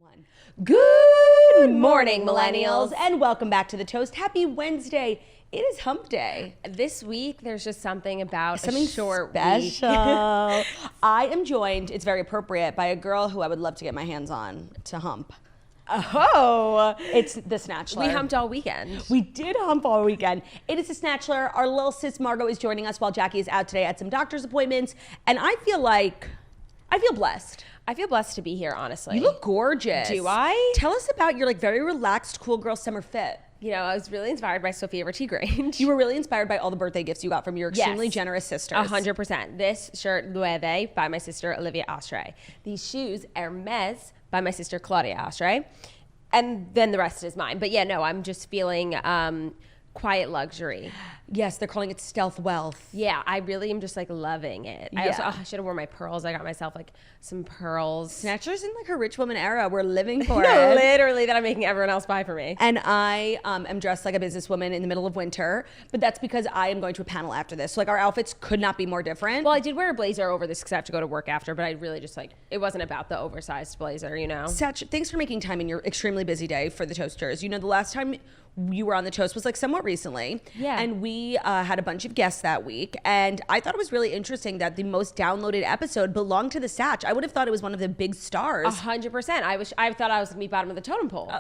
One. Good morning, millennials, and welcome back to The Toast. Happy Wednesday. It is hump day. This week, there's just something about Something a short special. week. I am joined, it's very appropriate, by a girl who I would love to get my hands on to hump. Oh, It's the Snatchler. we humped all weekend. We did hump all weekend. It is the Snatchler. Our little sis Margot is joining us while Jackie is out today at some doctor's appointments, and I feel blessed. I feel blessed to be here, honestly. You look gorgeous. Do I? Tell us about your very relaxed, cool girl summer fit. You know, I was really inspired by Sophia Vertigrange. You were really inspired by all the birthday gifts you got from your extremely generous sisters. 100%. This shirt, Loewe, by my sister, Olivia Oshry. These shoes, Hermes, by my sister, Claudia Oshry. And then the rest is mine. But yeah, no, I'm just feeling quiet luxury. Yes, they're calling it stealth wealth. Yeah, I really am just loving it. Yeah. I should have worn my pearls. I got myself some pearls. Snatchers in her rich woman era. We're living for No, it. literally that I'm making everyone else buy for me. And I am dressed like a businesswoman in the middle of winter, but that's because I am going to a panel after this. So our outfits could not be more different. Well, I did wear a blazer over this because I have to go to work after, but I really just it wasn't about the oversized blazer, you know? Satch, thanks for making time in your extremely busy day for the Toasters. You know, the last time you were on the Toast was somewhat recently. Yeah. And we had a bunch of guests that week. And I thought it was really interesting that the most downloaded episode belonged to the Satch. I would have thought it was one of the big stars. 100%. I thought I was going to be bottom of the totem pole.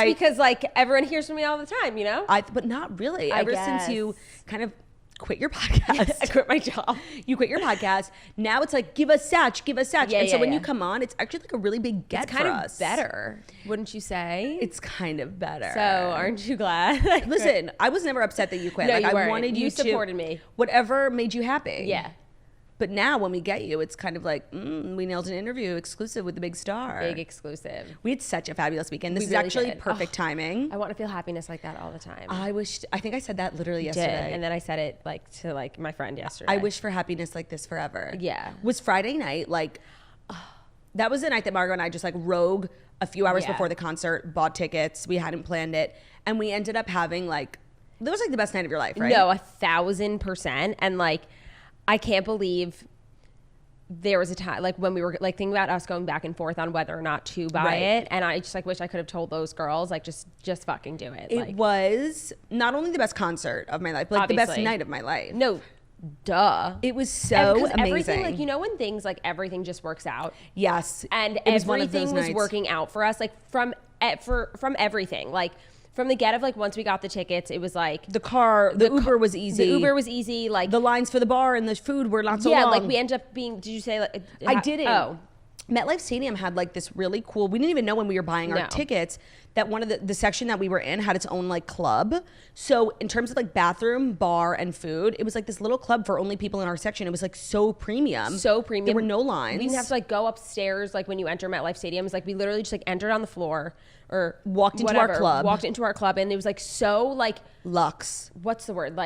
Because everyone hears from me all the time, you know? But not really. Ever since you kind of quit your podcast. I quit my job. You quit your podcast. Now it's give us Satch, give us Satch. And so when yeah. you come on, it's actually a really big get for us. It's kind of better, wouldn't you say? It's kind of better. So aren't you glad? Listen, I was never upset that you quit. No, you I weren't. wanted You to supported me. Whatever made you happy. Yeah. But now when we get you, it's kind of we nailed an interview exclusive with the big star. Big exclusive. We had such a fabulous weekend. This is really actually did. perfect timing. I want to feel happiness like that all the time. I think I said that literally yesterday. And then I said it to my friend yesterday. I wish for happiness like this forever. Yeah. Was Friday night that was the night that Margot and I just rogue a few hours before the concert, bought tickets. We hadn't planned it. And we ended up having that was the best night of your life, right? No, 1,000%. And I can't believe there was a time when we were thinking about us going back and forth on whether or not to buy it, and I just wish I could have told those girls just fucking do it. It was not only the best concert of my life, but the best night of my life. No, duh. It was so amazing. Everything, when things everything just works out. Yes, and it was one of those everything was nights. working out for us from everything from the get of once we got the tickets, it was the Uber was easy. The Uber was easy. The lines for the bar and the food were not so long. Yeah, we ended up being. Did you say? I didn't. Oh, MetLife Stadium had this really cool. We didn't even know when we were buying our tickets that one of the section that we were in had its own club. So in terms of bathroom, bar, and food, it was this little club for only people in our section. It was so premium. So premium. There were no lines. We didn't have to go upstairs when you enter MetLife Stadium. It was we literally just entered on the floor or walked into our club. Walked into our club, and it was so luxe. What's the word?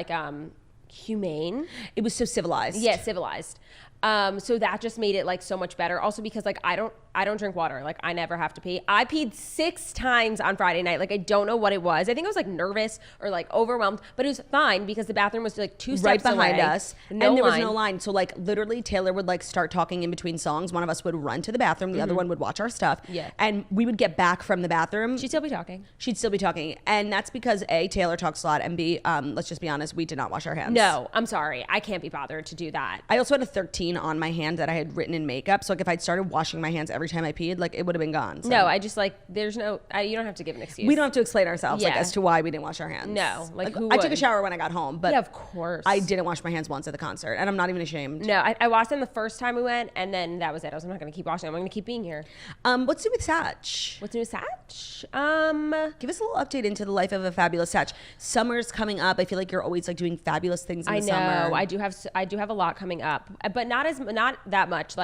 Humane. It was so civilized. Yeah, civilized. So that just made it so much better. Also because I don't drink water. I never have to pee. I peed 6 times on Friday night. I don't know what it was. I think I was nervous or overwhelmed, but it was fine because the bathroom was 2 steps right behind away. us, and there was no line. So literally Taylor would start talking in between songs. One of us would run to the bathroom. The other one would watch our stuff. Yeah. And we would get back from the bathroom. She'd still be talking. And that's because A, Taylor talks a lot, and B, let's just be honest, we did not wash our hands. No, I'm sorry. I can't be bothered to do that. I also had a 13 on my hand that I had written in makeup. So if I'd started washing my hands every time I peed, it would have been gone. So. No, I just there's no, you don't have to give an excuse. We don't have to explain ourselves Yeah. As to why we didn't wash our hands. No, who I took would? a shower when I got home, but yeah, of course. I didn't wash my hands once at the concert, and I'm not even ashamed. No, I washed them the first time we went, and then that was it. I was I'm not going to keep washing them. I'm going to keep being here. What's new with Satch? What's new with Satch? Give us a little update into the life of a fabulous Satch. Summer's coming up. I feel like you're always doing fabulous things in the summer. I know. I do have a lot coming up, but not that much.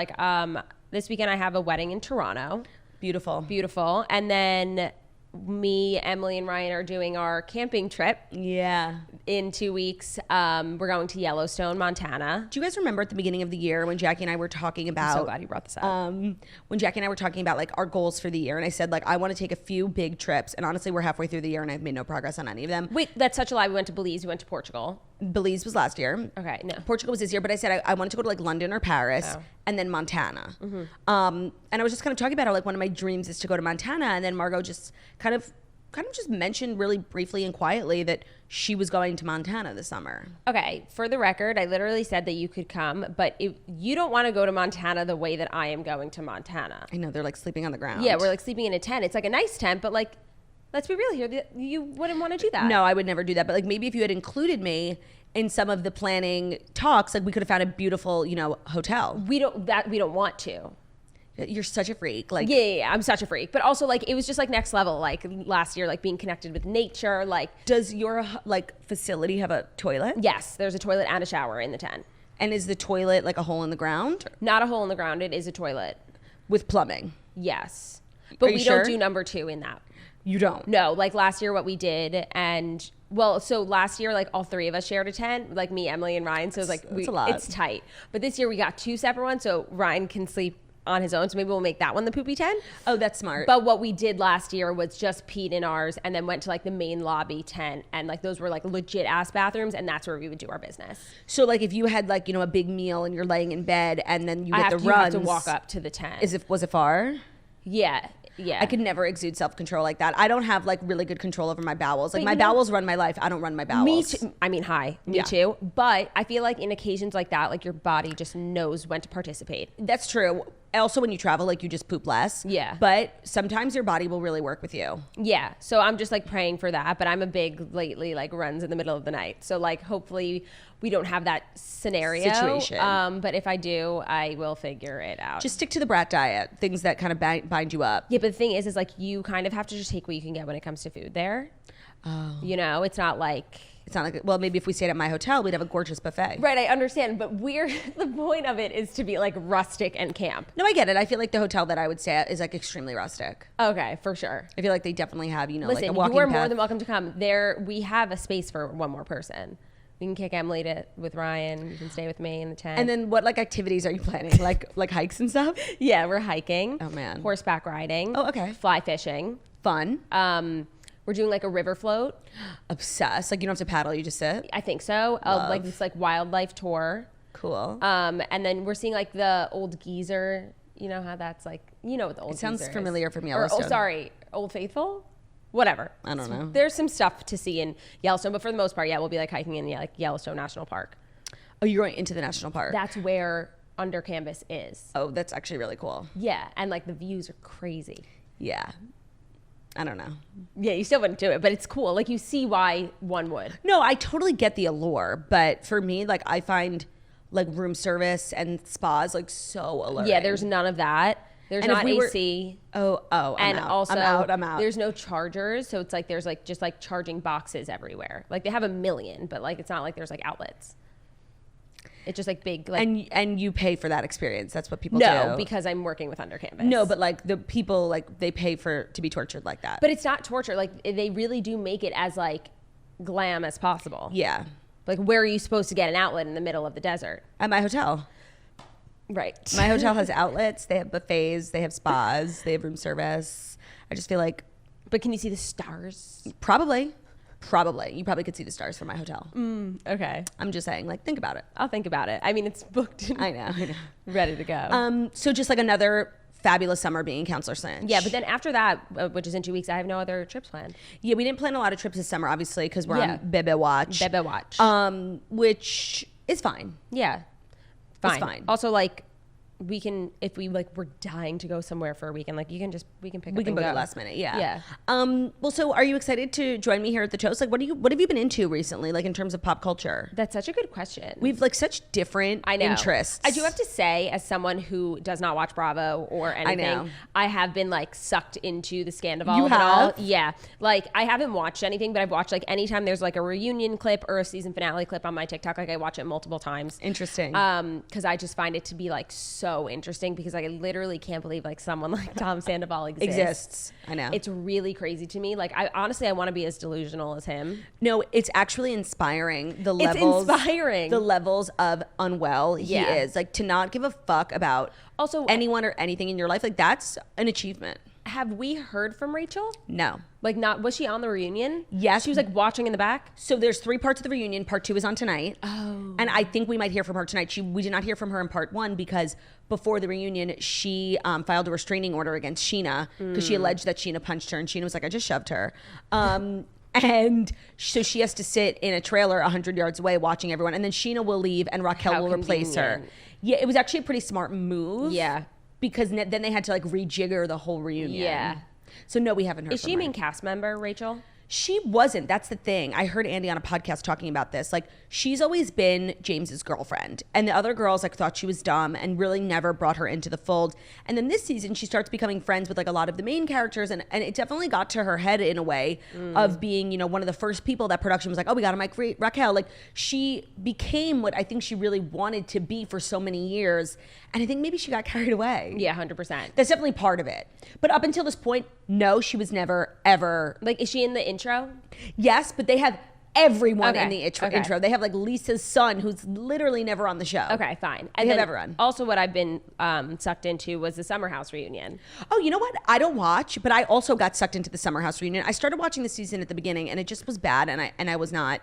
This weekend I have a wedding in Toronto. Beautiful. And then me, Emily, and Ryan are doing our camping trip. Yeah. In 2 weeks. We're going to Yellowstone, Montana. Do you guys remember at the beginning of the year when Jackie and I were talking about... I'm so glad you brought this up. When Jackie and I were talking about our goals for the year, and I said I want to take a few big trips, and honestly we're halfway through the year and I've made no progress on any of them. Wait, that's such a lie. We went to Belize. We went to Portugal. Belize was last year. Okay, no. Portugal was this year, but I said I wanted to go to London or Paris. Oh. and then Montana. And I was just kind of talking about how like one of my dreams is to go to Montana, and then Margot just kind of just mentioned really briefly and quietly that she was going to Montana this summer. Okay, for the record, I literally said that you could come, but you don't want to go to Montana the way that I am going to Montana. I know, they're like sleeping on the ground. Yeah, we're like sleeping in a tent. It's like a nice tent, but like, let's be real here. You wouldn't want to do that. No, I would never do that. But like maybe if you had included me in some of the planning talks, like we could have found a beautiful, hotel. We don't want to. You're such a freak. Like yeah, I'm such a freak. But also like it was just like next level. Like last year, like being connected with nature. Like, does your like facility have a toilet? Yes, there's a toilet and a shower in the tent. And is the toilet like a hole in the ground? Not a hole in the ground. It is a toilet with plumbing. Yes, but we don't do number 2 in that. You don't? No, like last year what we did, and well, so last year like all 3 of us shared a tent, like me, Emily, and Ryan. So it's like that's a lot. It's tight. But this year we got 2 separate ones, so Ryan can sleep on his own, so maybe we'll make that one the poopy tent. Oh, that's smart. But what we did last year was just peed in ours and then went to like the main lobby tent, and like those were like legit ass bathrooms, and that's where we would do our business. So like if you had like a big meal and you're laying in bed and then you get the runs, you have to walk up to the tent. Was it far? Yeah. I could never exude self-control like that. I don't have like really good control over my bowels. Like my bowels run my life. I don't run my bowels. Me too. I mean, me too. But I feel like in occasions like that, like your body just knows when to participate. That's true. Also, when you travel, like you just poop less. Yeah. But sometimes your body will really work with you. Yeah. So I'm just like praying for that. But I'm a big lately like runs in the middle of the night. So like hopefully we don't have that situation. But if I do, I will figure it out. Just stick to the brat diet, things that kind of bind you up. Yeah, but the thing is like you kind of have to just take what you can get when it comes to food there. Oh. It's not like... It's not like, well, maybe if we stayed at my hotel, we'd have a gorgeous buffet. Right, I understand. But the point of it is to be like rustic and camp. No, I get it. I feel like the hotel that I would stay at is like extremely rustic. Okay, for sure. I feel like they definitely have, Listen, like a walking you are path. more than welcome to come. We have a space for one more person. We can kick Emily with Ryan. You can stay with me in the tent. And then what like activities are you planning? like hikes and stuff? Yeah, we're hiking. Oh man. Horseback riding. Oh, okay. Fly fishing. Fun. We're doing like a river float. Obsessed. Like you don't have to paddle, you just sit? I think so. Like this like wildlife tour. Cool. And then we're seeing like the old geezer. You know how that's like, what the old geezer is. It sounds familiar from Yellowstone. Old Faithful? Whatever. I don't know. There's some stuff to see in Yellowstone, but for the most part, we'll be like hiking in like Yellowstone National Park. Oh, you're going into the national park? That's where Under Canvas is. Oh, that's actually really cool. Yeah, and like the views are crazy. Yeah. I don't know. Yeah, you still wouldn't do it, but it's cool. Like you see why one would. No, I totally get the allure, but for me, like I find like room service and spas like so alluring. Yeah, there's none of that. There's not AC. I'm out. There's no chargers, so it's like there's like just like charging boxes everywhere. Like they have a million, but like it's not like there's like outlets. It's just like big, like and you pay for that experience. That's what people do. No, because I'm working with Under Canvas. No, but like the people like they pay to be tortured like that. But it's not torture. Like they really do make it as like glam as possible. Yeah. Like where are you supposed to get an outlet in the middle of the desert? At my hotel. Right. My hotel has outlets. They have buffets. They have spas. They have room service. I just feel like. But can you see the stars? Probably. You probably could see the stars from my hotel. Okay. I'm just saying, like, think about it. I'll think about it. I mean, it's booked. I know. Ready to go. So just like another fabulous summer being Counselor Cinch. Yeah, but then after that, which is in 2 weeks, I have no other trips planned. Yeah, we didn't plan a lot of trips this summer, obviously, because we're on Bebe Watch. Which is fine. Yeah. Fine. It's fine. Also, like, we can, if we like, we're dying to go somewhere for a weekend, like we can pick up and book go. it last minute. Yeah. Yeah. Well, so are you excited to join me here at the Chores? Like, what have you been into recently? Like in terms of pop culture? That's such a good question. We've like such different interests. I do have to say, as someone who does not watch Bravo or anything, I have been like sucked into the Scandival. You have? Yeah. Like I haven't watched anything, but I've watched like anytime there's like a reunion clip or a season finale clip on my TikTok, like I watch it multiple times. Interesting. Because I just find it to be like so interesting because I literally can't believe like someone like Tom Sandoval exists. I know. It's really crazy to me. Like I want to be as delusional as him. No, it's actually inspiring. It's inspiring. The levels of unwell he is. Like to not give a fuck about also anyone or anything in your life. Like that's an achievement. have we heard from Rachel? No. Like, not, was she on the reunion? Yes. She was like watching in the back? So there's 3 parts of the reunion. Part 2 is on tonight. Oh. And I think we might hear from her tonight. We did not hear from her in part 1 because before the reunion, she filed a restraining order against Sheena because she alleged that Sheena punched her, and Sheena was like, I just shoved her. And so she has to sit in a trailer 100 yards away watching everyone. And then Sheena will leave and Raquel will replace her. Yeah, it was actually a pretty smart move. Yeah. Because then they had to like rejigger the whole reunion. Yeah. So no, we haven't heard Is from she her. a main cast member, Rachel? She wasn't. That's the thing. I heard Andy on a podcast talking about this. Like, she's always been James's girlfriend. And the other girls, like, thought she was dumb and really never brought her into the fold. And then this season, she starts becoming friends with, like, a lot of the main characters. And it definitely got to her head in a way of being, you know, one of the first people that production was like, oh, we got to make Raquel. Like, she became what I think she really wanted to be for so many years. And I think maybe she got carried away. Yeah, 100%. That's definitely part of it. But up until this point, no, she was never, ever. Like, is she in the intro? Yes, but they have everyone Okay, in the intro. okay. They have like Lisa's son, who's literally never on the show. Okay, fine. They have everyone. Also, what I've been sucked into was the Summer House reunion. Oh, you know what? I don't watch, but I also got sucked into the Summer House reunion. I started watching the season at the beginning, and it just was bad, and I was not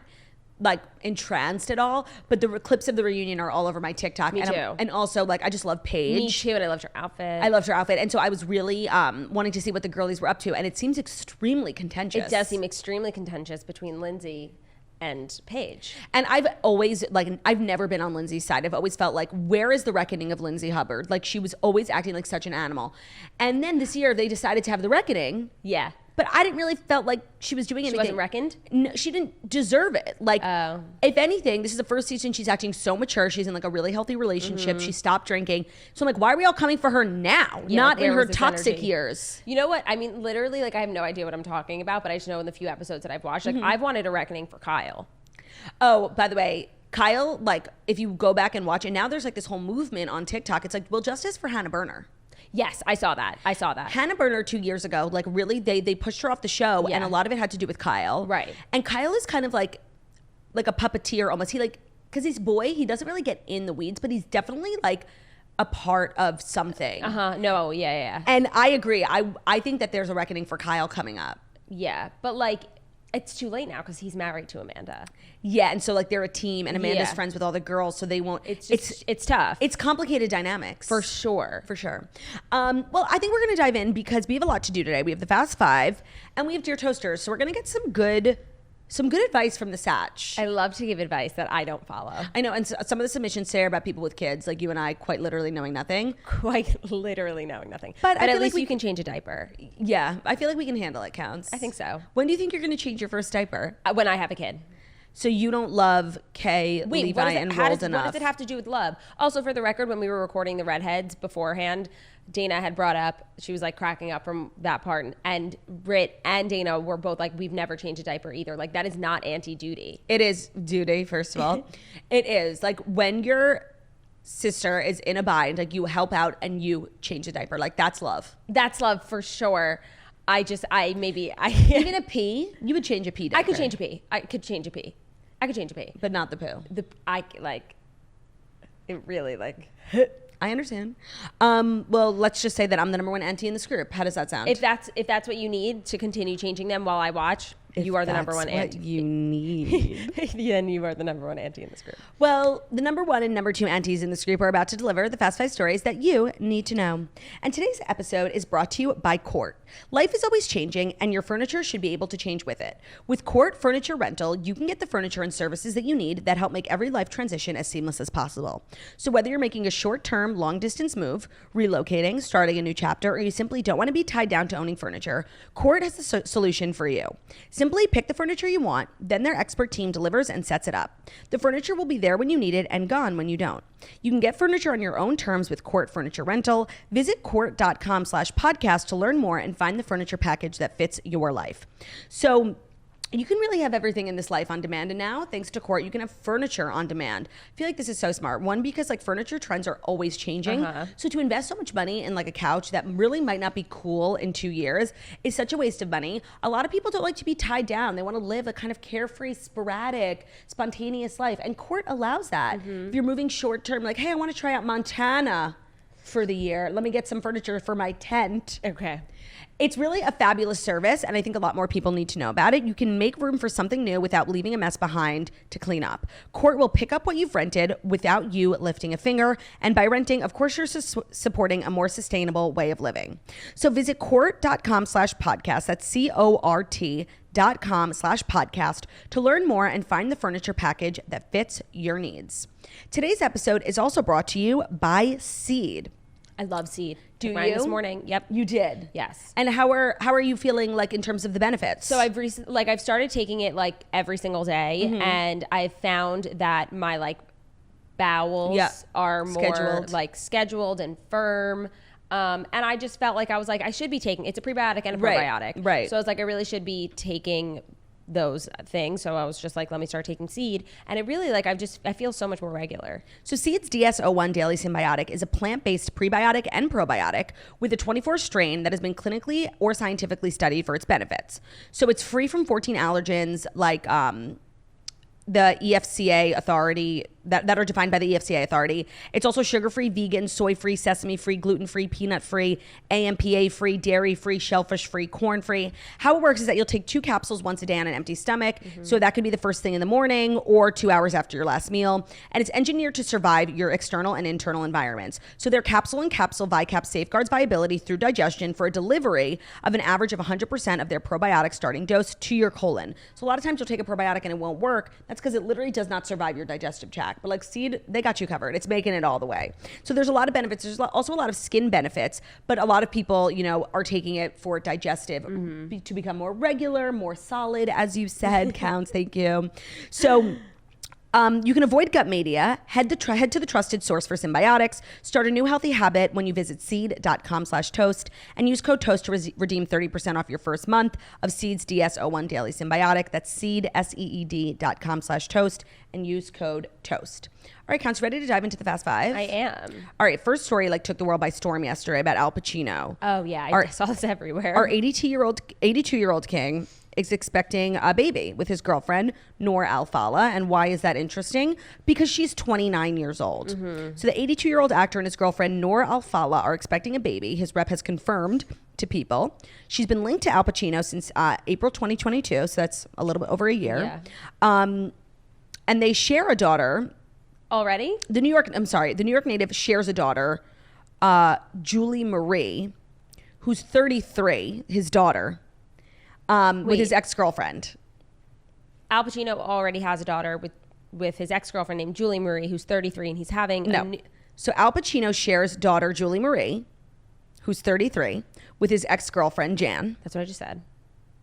like entranced at all. But the clips of the reunion are all over my TikTok. Me too. And also, like, I just love Paige. Me too, and I loved her outfit. I loved her outfit, and so I was really wanting to see what the girlies were up to, and it seems extremely contentious. It does seem extremely contentious between Lindsay and Paige. And I've always, like, I've never been on Lindsay's side. I've always felt like, where is the reckoning of Lindsay Hubbard? Like, she was always acting like such an animal. And then this year, they decided to have the reckoning. Yeah. But I didn't really felt like she was doing anything. She wasn't reckoned? No, she didn't deserve it. Like, if anything, this is the first season she's acting so mature. She's in like a really healthy relationship. She stopped drinking. So I'm like, why are we all coming for her now? Yeah, not like, in her where was this toxic energy? years. You know what? I mean, literally, like, I have no idea what I'm talking about, but I just know in the few episodes that I've watched, like, I've wanted a reckoning for Kyle. Oh, by the way, Kyle, like, if you go back and watch it, now there's like this whole movement on TikTok. It's like, well, justice for Hannah Berner. Yes, I saw that. Hannah Berner 2 years ago, like, really, they pushed her off the show, Yeah. and a lot of it had to do with Kyle. Right. And Kyle is kind of like a puppeteer almost. He like, because he's boy, he doesn't really get in the weeds, but he's definitely like a part of something. No, yeah. And I agree. I think that there's a reckoning for Kyle coming up. Yeah, but like, it's too late now because he's married to Amanda. Yeah, and so like they're a team, and Amanda's Yeah. friends with all the girls, so they won't. It's tough. It's complicated dynamics. For sure. For sure. Well, I think we're going to dive in because we have a lot to do today. We have the Fast Five, and we have Dear Toasters, so we're going to get some good advice from the Satch. I love to give advice that I don't follow. I know, and some of the submissions say are about people with kids, like you and I, quite literally knowing nothing. Quite literally knowing nothing. But I at feel least like you can change a diaper. Yeah, I feel like we can handle it. Counts. I think so. When do you think you're going to change your first diaper? When I have a kid. So you don't love Kay, Wait, Levi, and Rolled enough? What does it have to do with love? Also, for the record, when we were recording the redheads beforehand, Dana had brought up, she was like cracking up from that part, and Britt and Dana were both like, we've never changed a diaper either. Like, that is not anti-duty. It is duty, first of all. It is. Like, when your sister is in a bind, like, you help out and you change a diaper. Like, that's love. That's love for sure. Even a pee? You would change a pee diaper. I could change a pee. I could change a pee. But not the poo. It really like... I understand. Well, let's just say that I'm the number one auntie in this group. How does that sound? If that's what you need to continue changing them while I watch, you are the number one auntie. You need. Then you are the number one auntie in this group. Well, the number one and number two aunties in this group are about to deliver the Fast Five stories that you need to know. And today's episode is brought to you by Court. Life is always changing, and your furniture should be able to change with it. With Court Furniture Rental, you can get the furniture and services that you need that help make every life transition as seamless as possible. So whether you're making a short-term, long-distance move, relocating, starting a new chapter, or you simply don't want to be tied down to owning furniture, Court has the solution for you. Simply pick the furniture you want, then their expert team delivers and sets it up. The furniture will be there when you need it and gone when you don't. You can get furniture on your own terms with Court Furniture Rental. Visit court.com/podcast to learn more and find the furniture package that fits your life. So you can really have everything in this life on demand. And now, thanks to Court, you can have furniture on demand. I feel like this is so smart. One, because like furniture trends are always changing. So to invest so much money in like a couch that really might not be cool in 2 years is such a waste of money. A lot of people don't like to be tied down. They want to live a kind of carefree, sporadic, spontaneous life. And Court allows that. If you're moving short term, like, hey, I want to try out Montana. for the year. Let me get some furniture for my tent. Okay. It's really a fabulous service, and I think a lot more people need to know about it. You can make room for something new without leaving a mess behind to clean up. Court will pick up what you've rented without you lifting a finger, and by renting, of course, you're supporting a more sustainable way of living. So visit court.com/podcast. That's CORT.com/podcast to learn more and find the furniture package that fits your needs. Today's episode is also brought to you by Seed. I love Seed. Do Took mine you? This morning. Yep. You did? Yes. And how are you feeling like in terms of the benefits? So I've started taking it like every single day, and I found that my like bowels are more like scheduled and firm. And I just felt like I should be taking, it's a prebiotic and a probiotic. Right. So I was like, I really should be taking those things. So I was just like, let me start taking Seed. And it really I feel so much more regular. So Seed's DS-01 Daily Symbiotic is a plant-based prebiotic and probiotic with a 24 strain that has been clinically or scientifically studied for its benefits. So it's free from 14 allergens like the EFCA authority that are defined by the EFCA authority. It's also sugar-free, vegan, soy-free, sesame-free, gluten-free, peanut-free, AMPA-free, dairy-free, shellfish-free, corn-free. How it works is that you'll take 2 capsules once a day on an empty stomach. So that could be the first thing in the morning or 2 hours after your last meal. And it's engineered to survive your external and internal environments. So their capsule and capsule ViCap safeguards viability through digestion for a delivery of an average of 100% of their probiotic starting dose to your colon. So a lot of times you'll take a probiotic and it won't work. That's because it literally does not survive your digestive tract. But like Seed, they got you covered. It's making it all the way. So there's a lot of benefits. There's also a lot of skin benefits, but a lot of people, are taking it for digestive to become more regular, more solid, as you said, Counts. Thank you. So you can avoid gut mania, head to the trusted source for symbiotics, start a new healthy habit when you visit seed.com/toast and use code TOAST to redeem 30% off your first month of Seed's DS-01 Daily Symbiotic. That's seed, SEED.com/toast and use code TOAST. All right, Counts, ready to dive into the Fast Five? I am. All right, first story took the world by storm yesterday about Al Pacino. Oh yeah, I saw this everywhere. Our 82-year-old king is expecting a baby with his girlfriend, Noir Alfallah. And why is that interesting? Because she's 29 years old. So the 82-year-old actor and his girlfriend, Noir Alfallah, are expecting a baby. His rep has confirmed to People. She's been linked to Al Pacino since April 2022, so that's a little bit over a year. Yeah. And they share a daughter. Already? The New York native shares a daughter, Julie Marie, who's 33, his daughter. With his ex-girlfriend. Al Pacino already has a daughter with his ex-girlfriend named Julie Marie, who's 33, and he's having So Al Pacino shares daughter Julie Marie, who's 33, with his ex-girlfriend Jan. That's what I just said.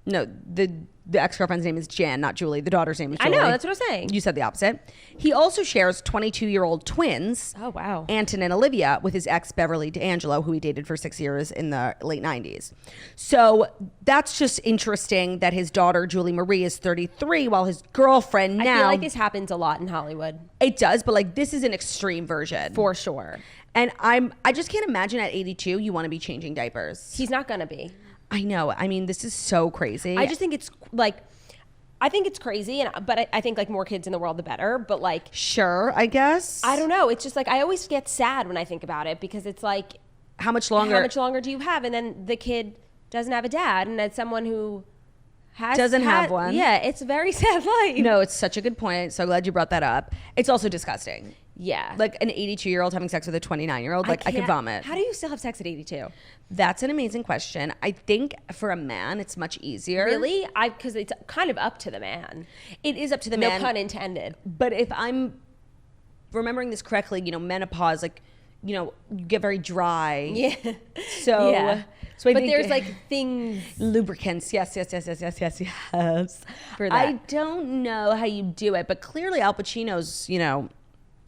No, the ex-girlfriend's name is Jan, not Julie. The daughter's name is Julie. I know, that's what I was saying. You said the opposite. He also shares 22-year-old twins. Oh, wow. Anton and Olivia with his ex Beverly D'Angelo, who he dated for 6 years in the late 90s. So that's just interesting that his daughter, Julie Marie, is 33, while his girlfriend now... I feel like this happens a lot in Hollywood. It does, but this is an extreme version. For sure. And I just can't imagine at 82 you want to be changing diapers. He's not going to be. I know. I mean, this is so crazy. I just think it's I think it's crazy, but I think more kids in the world, the better. But sure, I guess. I don't know. It's just I always get sad when I think about it because it's how much longer? How much longer do you have? And then the kid doesn't have a dad, and as someone who doesn't have one. Yeah, it's a very sad life. No, it's such a good point. So glad you brought that up. It's also disgusting. Yeah. An 82-year-old having sex with a 29-year-old. I could vomit. How do you still have sex at 82? That's an amazing question. I think for a man, it's much easier. Really? Because it's kind of up to the man. It is up to the man. No pun intended. But if I'm remembering this correctly, menopause, you get very dry. Yeah. So, yeah. So but there's things. Lubricants. Yes. For that. I don't know how you do it, but clearly Al Pacino's,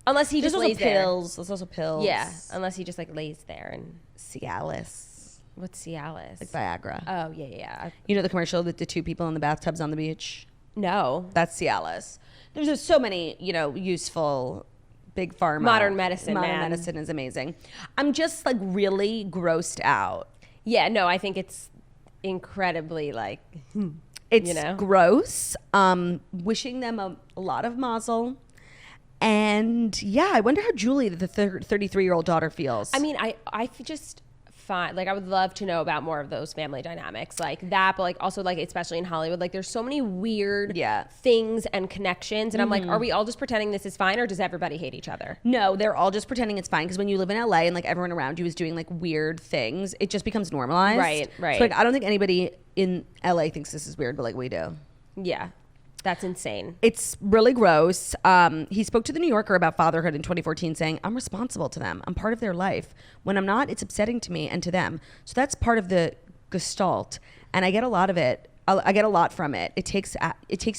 Unless he just lays there. There's also pills. Yeah, unless he just lays there and Cialis. What's Cialis? Viagra. Oh yeah. You know the commercial with the 2 people in the bathtubs on the beach? No. That's Cialis. There's just so many, useful big pharma. Modern medicine. Modern medicine is amazing. I'm just really grossed out. Yeah, no, I think it's incredibly it's gross. Wishing them a lot of mazel. And yeah, I wonder how Julie, the 33-year-old daughter, feels. I mean, I just find, like, I would love to know about more of those family dynamics like that, but like also like especially in Hollywood, like there's so many weird things and connections, and I'm like, are we all just pretending this is fine, or does everybody hate each other? No, they're all just pretending it's fine, because when you live in LA and like everyone around you is doing like weird things, it just becomes normalized. Right. So like I don't think anybody in LA thinks this is weird, but like we do. Yeah. That's insane. It's really gross. He spoke to the New Yorker about fatherhood in 2014, saying, I'm responsible to them. I'm part of their life. When I'm not, it's upsetting to me and to them. So that's part of the gestalt. And I get a lot of it. I get a lot from it. It takes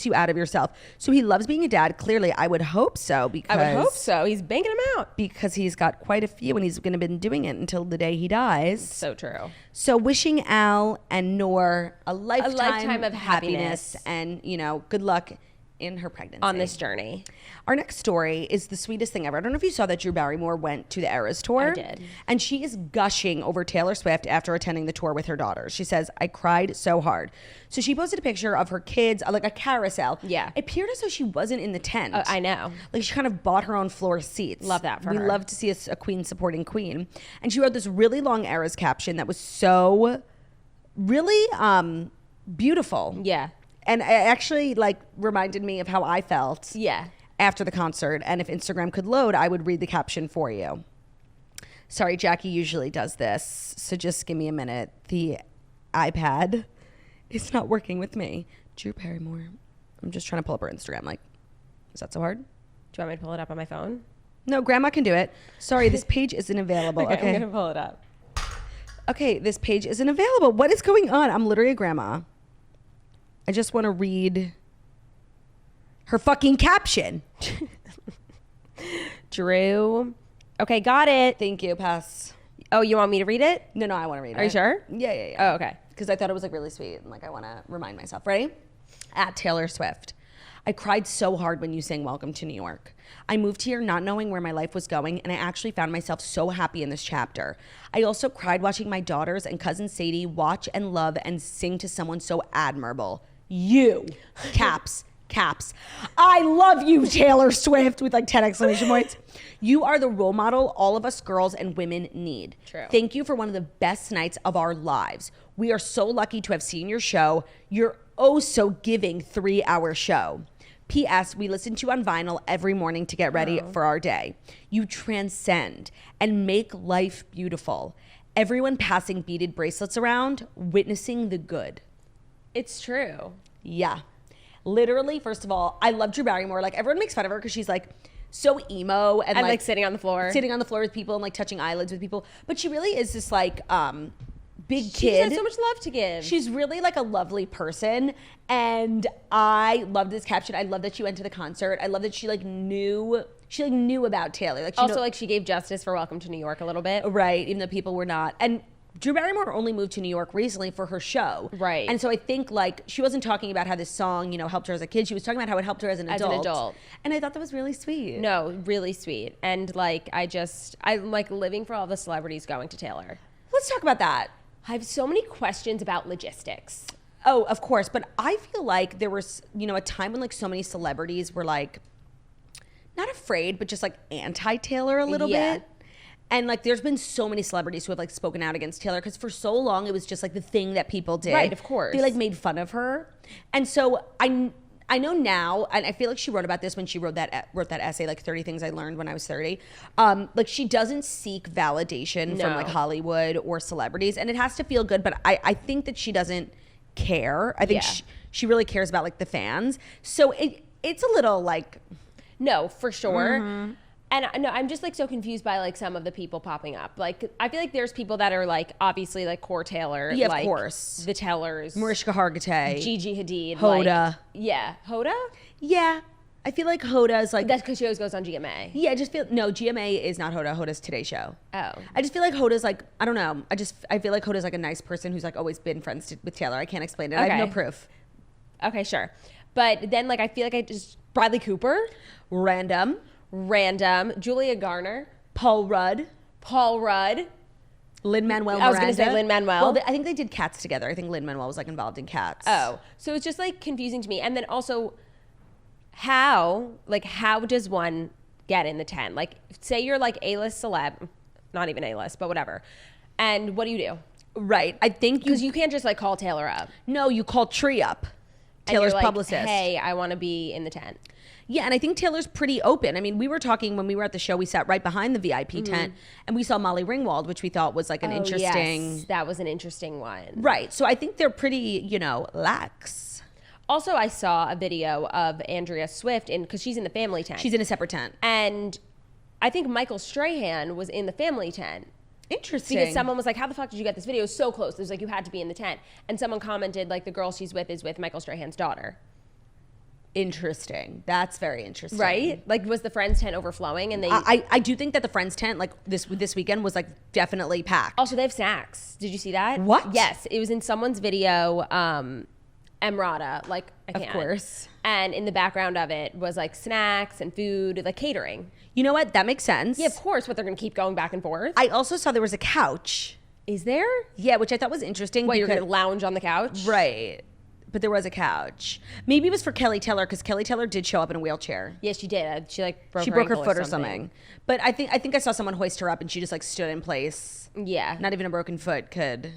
you out of yourself. So he loves being a dad. Clearly, I would hope so. Because I would hope so. He's banking them out. Because he's got quite a few, and he's going to be doing it until the day he dies. So true. So wishing Al and Noir a lifetime of happiness. And, you know, good luck in her pregnancy. On this journey. Our next story is the sweetest thing ever. I don't know if you saw that Drew Barrymore went to the Eras tour. I did. And she is gushing over Taylor Swift after attending the tour with her daughters. She says, I cried so hard. So she posted a picture of her kids, like a carousel. Yeah. It appeared as though she wasn't in the tent. I know. Like she kind of bought her own floor seats. Love that for her. We love to see a queen supporting queen. And she wrote this really long Eras caption that was so really beautiful. Yeah. And it actually like reminded me of how I felt. Yeah. After the concert, and if Instagram could load, I would read the caption for you. Sorry, Jackie usually does this, so just give me a minute. The iPad is not working with me. Drew Barrymore. I'm just trying to pull up her Instagram. Like, is that so hard? Do you want me to pull it up on my phone? No, Grandma can do it. Sorry, this page isn't available. Okay. I'm gonna pull it up. Okay, this page isn't available. What is going on? I'm literally a grandma. I just want to read her fucking caption. Drew. Okay, got it. Thank you. Pass. Oh, you want me to read it? No, I want to read it. Are you sure? Yeah. Oh, okay. Because I thought it was like really sweet, and like I want to remind myself. Ready? At Taylor Swift. I cried so hard when you sang Welcome to New York. I moved here not knowing where my life was going, and I actually found myself so happy in this chapter. I also cried watching my daughters and cousin Sadie watch and love and sing to someone so admirable. You. Caps. I love you, Taylor Swift, with like 10 exclamation points. You are the role model all of us girls and women need. True. Thank you for one of the best nights of our lives. We are so lucky to have seen your show. Your oh so giving 3-hour show. P.S. We listen to you on vinyl every morning to get ready for our day. You transcend and make life beautiful. Everyone passing beaded bracelets around, witnessing the good. It's true. Yeah. Literally, first of all, I love Drew Barrymore. Like, everyone makes fun of her because she's like so emo and like sitting on the floor. Sitting on the floor with people and like touching eyelids with people. But she really is this like big kid. She has so much love to give. She's really like a lovely person. And I love this caption. I love that she went to the concert. I love that she knew about Taylor. Like, she gave justice for Welcome to New York a little bit. Right, even though people were not. And Drew Barrymore only moved to New York recently for her show. Right. And so I think like she wasn't talking about how this song, helped her as a kid. She was talking about how it helped her as an adult. And I thought that was really sweet. No, really sweet. And like I like living for all the celebrities going to Taylor. Let's talk about that. I have so many questions about logistics. Oh, of course. But I feel like there was, a time when like so many celebrities were like not afraid, but just like anti-Taylor a little bit. And like there's been so many celebrities who have like spoken out against Taylor because for so long it was just like the thing that people did. Right, of course. They like made fun of her. And so I know now, and I feel like she wrote about this when she wrote that essay, like 30 Things I Learned When I Was 30. Like she doesn't seek validation from like Hollywood or celebrities, and it has to feel good. But I think that she doesn't care. I think she really cares about like the fans. So it's a little like, no, for sure. Mm-hmm. And no, I'm just like so confused by like some of the people popping up. Like I feel like there's people that are like obviously like core Taylor. Yeah, like, of course. The Tellers. Mariska Hargitay. Gigi Hadid. Hoda. Hoda? Yeah. I feel like Hoda is like... That's because she always goes on GMA. Yeah, I just feel... No, GMA is not Hoda. Hoda's Today Show. Oh. I just feel like Hoda's like... I don't know. I feel like Hoda's like a nice person who's like always been friends with Taylor. I can't explain it. Okay. I have no proof. Okay, sure. But then like I feel like I just... Bradley Cooper. Random. Julia Garner. Paul Rudd. Lin-Manuel Miranda. I was going to say Lin-Manuel. Well, I think they did Cats together. I think Lin-Manuel was like involved in Cats. Oh. So it's just like confusing to me. And then also how does one get in the tent? Like, say you're like A-list celeb, not even A-list, but whatever. And what do you do? Right. I think Because you can't just like call Taylor up. No, you call Tree up. Taylor's like, publicist. Hey, I want to be in the tent. Yeah, and I think Taylor's pretty open. I mean, we were talking when we were at the show, we sat right behind the VIP tent, and we saw Molly Ringwald, which we thought was like an interesting... Yes, that was an interesting one. Right. So I think they're pretty, lax. Also, I saw a video of Andrea Swift, because she's in the family tent. She's in a separate tent. And I think Michael Strahan was in the family tent. Interesting. Because someone was like, how the fuck did you get this video? It was so close. It was like, you had to be in the tent. And someone commented, like, the girl she's with is with Michael Strahan's daughter. Interesting. That's very interesting. Right? Like, was the Friends tent overflowing? And they... I do think that the Friends tent, like, this weekend was, like, definitely packed. Also, they have snacks. Did you see that? What? Yes. It was in someone's video, Emrata, like, I can't. Of course. And in the background of it was, like, snacks and food, like, catering. You know what? That makes sense. Yeah, of course, but they're going to keep going back and forth. I also saw there was a couch. Is there? Yeah, which I thought was interesting. What, you're going to lounge on the couch? Right. But there was a couch. Maybe it was for Kelly Taylor, because Kelly Taylor did show up in a wheelchair. Yes, she did. She like broke her foot or something. But I think I saw someone hoist her up, and she just like stood in place. Yeah. Not even a broken foot could.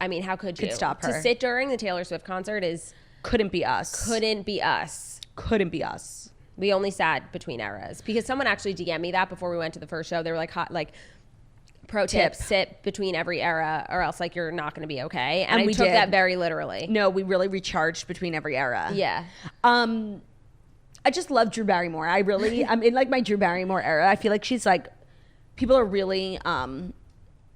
I mean, how could you? Could stop her. To sit during the Taylor Swift concert couldn't be us. Couldn't be us. Couldn't be us. We only sat between eras, because someone actually DM'd me that before we went to the first show. They were like, pro tip, sit between every era, or else like you're not going to be okay. And we took that very literally. No, we really recharged between every era. Yeah. I just love Drew Barrymore. I'm in like my Drew Barrymore era. I feel like she's like, people are really,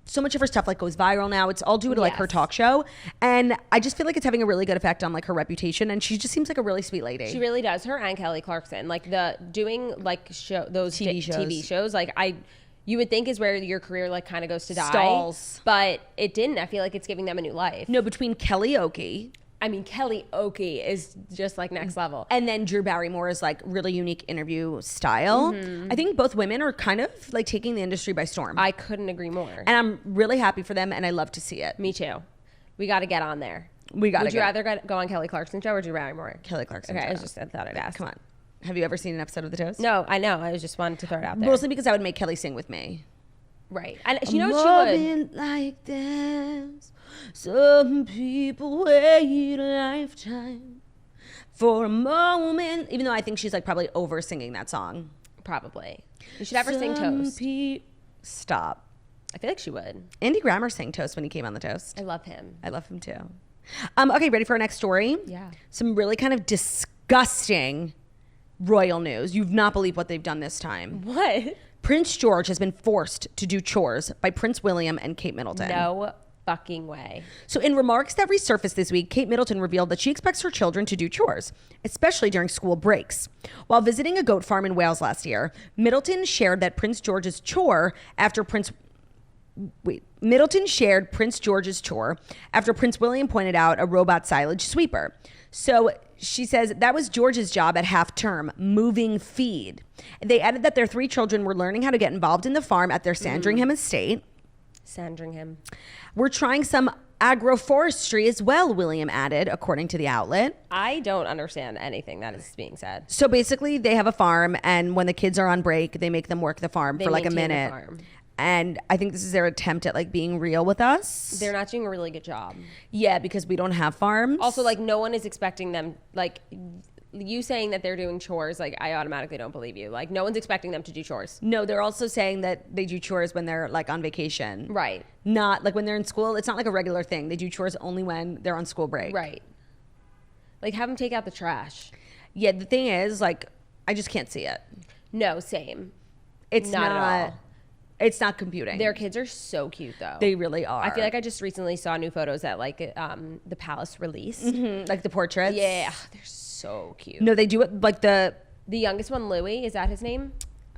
so much of her stuff like goes viral now. It's all due to like her talk show. And I just feel like it's having a really good effect on like her reputation. And she just seems like a really sweet lady. She really does. Her and Kelly Clarkson, like doing like those TV shows, like you would think is where your career like kind of goes to die. Stalls. But it didn't. I feel like it's giving them a new life. No, between Kelly Oki. I mean, Kelly Oki is just like next level. And then Drew Barrymore is like really unique interview style. I think both women are kind of like taking the industry by storm. I couldn't agree more. And I'm really happy for them, and I love to see it. Me too. We got to get on there. Would you rather go on Kelly Clarkson's show or Drew Barrymore? Kelly Clarkson. Okay, I thought I'd ask. Come on. Have you ever seen an episode of The Toast? No, I know. I just wanted to throw it out there. Mostly because I would make Kelly sing with me. Right. And you know what she would? Like this, some people wait a lifetime for a moment. Even though I think she's like probably over singing that song. Probably. You should have her sing Toast. Stop. I feel like she would. Andy Grammer sang Toast when he came on The Toast. I love him. I love him too. Okay, ready for our next story? Yeah. Some really kind of disgusting royal news. You've not believed what they've done this time. What? Prince George has been forced to do chores by Prince William and Kate Middleton. No fucking way. So in remarks that resurfaced this week, Kate Middleton revealed that she expects her children to do chores, especially during school breaks. While visiting a goat farm in Wales last year, Middleton shared Prince George's chore after Prince William pointed out a robot silage sweeper. So she says that was George's job at half term, moving feed. They added that their 3 children were learning how to get involved in the farm at their Sandringham estate. Sandringham. We're trying some agroforestry as well, William added, according to the outlet. I don't understand anything that is being said. So basically they have a farm, and when the kids are on break, they make them work the farm for like a minute. And I think this is their attempt at like being real with us. They're not doing a really good job. Yeah, because we don't have farms. Also, like, no one is expecting them, like, you saying that they're doing chores, like, I automatically don't believe you. Like, no one's expecting them to do chores. No, they're also saying that they do chores when they're like on vacation. Right. Not like when they're in school. It's not like a regular thing. They do chores only when they're on school break. Right. Like, have them take out the trash. Yeah, the thing is, like, I just can't see it. No, same. It's not at all. It's not computing. Their kids are so cute, though. They really are. I feel like I just recently saw new photos at like the Palace release. Mm-hmm. Like the portraits. Yeah, they're so cute. No, they do it like the youngest one, Louis. Is that his name?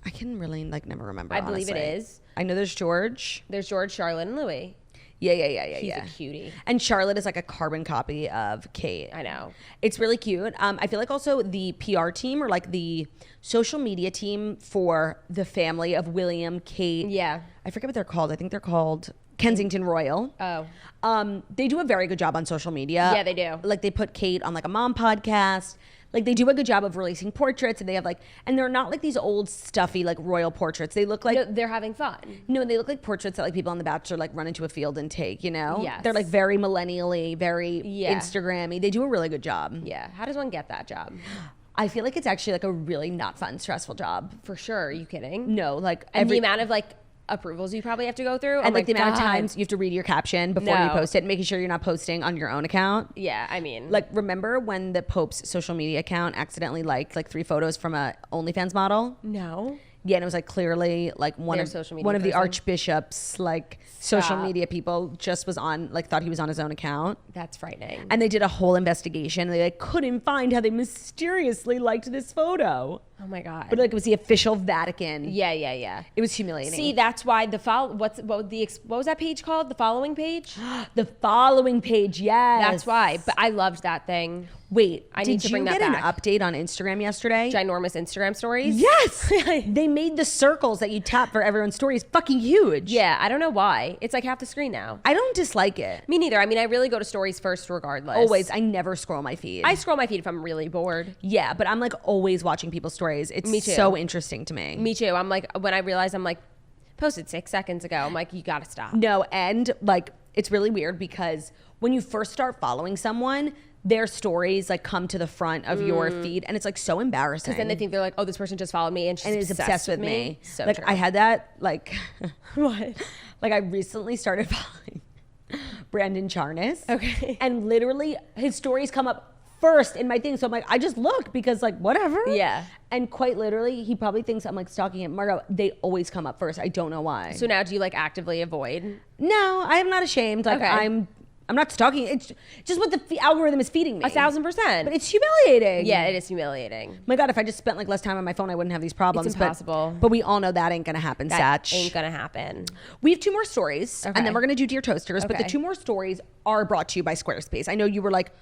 I can really like never remember. I believe it is. I know there's George. There's George, Charlotte, and Louis. Yeah. He's a cutie. And Charlotte is like a carbon copy of Kate. I know. It's really cute. I feel like also the PR team or like the social media team for the family of William, Kate. Yeah. I forget what they're called. I think they're called Kensington Royal. Oh. They do a very good job on social media. Yeah, they do. Like they put Kate on like a mom podcast. Like they do a good job of releasing portraits, and they have like, and they're not like these old stuffy like royal portraits. They look like they're having fun. No, they look like portraits that like people on The Bachelor like run into a field and take. You know, Yes. They're like very millennially, very Instagrammy. They do a really good job. Yeah. How does one get that job? I feel like it's actually like a really not fun, stressful job. For sure. Are you kidding? No, like and the amount of like approvals you probably have to go through, and like the amount of times you have to read your caption before you post it, making sure you're not posting on your own account. Yeah, I mean, like remember when the Pope's social media account accidentally liked like 3 photos from a OnlyFans model? No. Yeah, and it was like clearly like one of the archbishop's like social media people just was on like thought he was on his own account. That's frightening. And they did a whole investigation. They like couldn't find how they mysteriously liked this photo. Oh my God. But like it was the official Vatican. Yeah. It was humiliating. See, that's why what was that page called? The following page? The following page, yes. That's why. But I loved that thing. Wait, did you get an update on Instagram yesterday? Ginormous Instagram stories? Yes! They made the circles that you tap for everyone's stories fucking huge. Yeah, I don't know why. It's like half the screen now. I don't dislike it. Me neither. I mean, I really go to stories first regardless. Always. I never scroll my feed. I scroll my feed if I'm really bored. Yeah, but I'm like always watching people's stories. It's me too. So interesting to me. Me too. I'm like, when I realize I'm like, posted 6 seconds ago, I'm like, you gotta stop. No, and like, it's really weird because when you first start following someone, their stories like come to the front of your feed, and it's like so embarrassing. Because then they think they're like, oh, this person just followed me and she's obsessed with me. So like true. I had that like what? Like I recently started following Brandon Charnas. Okay. And literally his stories come up first in my thing. So I'm like, I just look because like whatever. Yeah. And quite literally, he probably thinks I'm like stalking him. Margo, they always come up first. I don't know why. So now do you like actively avoid? No, I am not ashamed. Like I'm not stalking. It's just what the algorithm is feeding me. 1,000%. But it's humiliating. Yeah, it is humiliating. My God, if I just spent like less time on my phone, I wouldn't have these problems. It's impossible. But we all know that ain't gonna happen, Satch. Ain't gonna happen. We have 2 more stories, and then we're gonna do Dear Toasters. Okay. But the 2 more stories are brought to you by Squarespace. I know you were like,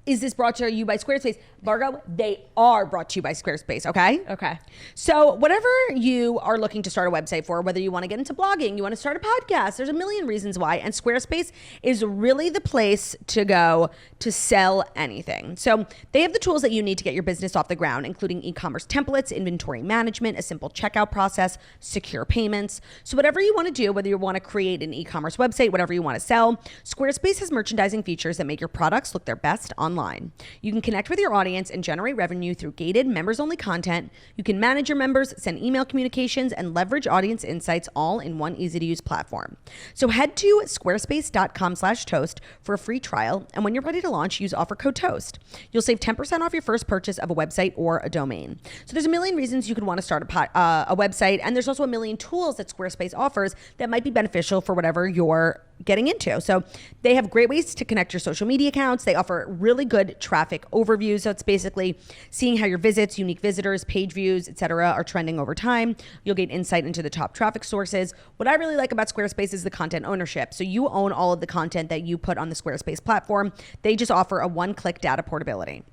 is this brought to you by Squarespace? Margo, they are brought to you by Squarespace, okay? Okay. So whatever you are looking to start a website for, whether you want to get into blogging, you want to start a podcast, there's a million reasons why. And Squarespace is really the place to go to sell anything. So they have the tools that you need to get your business off the ground, including e-commerce templates, inventory management, a simple checkout process, secure payments. So whatever you want to do, whether you want to create an e-commerce website, whatever you want to sell, Squarespace has merchandising features that make your products look their best online. You can connect with your audience and generate revenue through gated members-only content. You can manage your members, send email communications, and leverage audience insights all in one easy-to-use platform. So head to squarespace.com/toast for a free trial, and when you're ready to launch, use offer code TOAST. You'll save 10% off your first purchase of a website or a domain. So there's a million reasons you could want to start a website, and there's also a million tools that Squarespace offers that might be beneficial for whatever you're getting into. So they have great ways to connect your social media accounts. They offer really good traffic overviews. So it's basically seeing how your visits, unique visitors, page views, etc. are trending over time. You'll get insight into the top traffic sources. What I really like about Squarespace is the content ownership. So you own all of the content that you put on the Squarespace platform. They just offer a one-click data portability.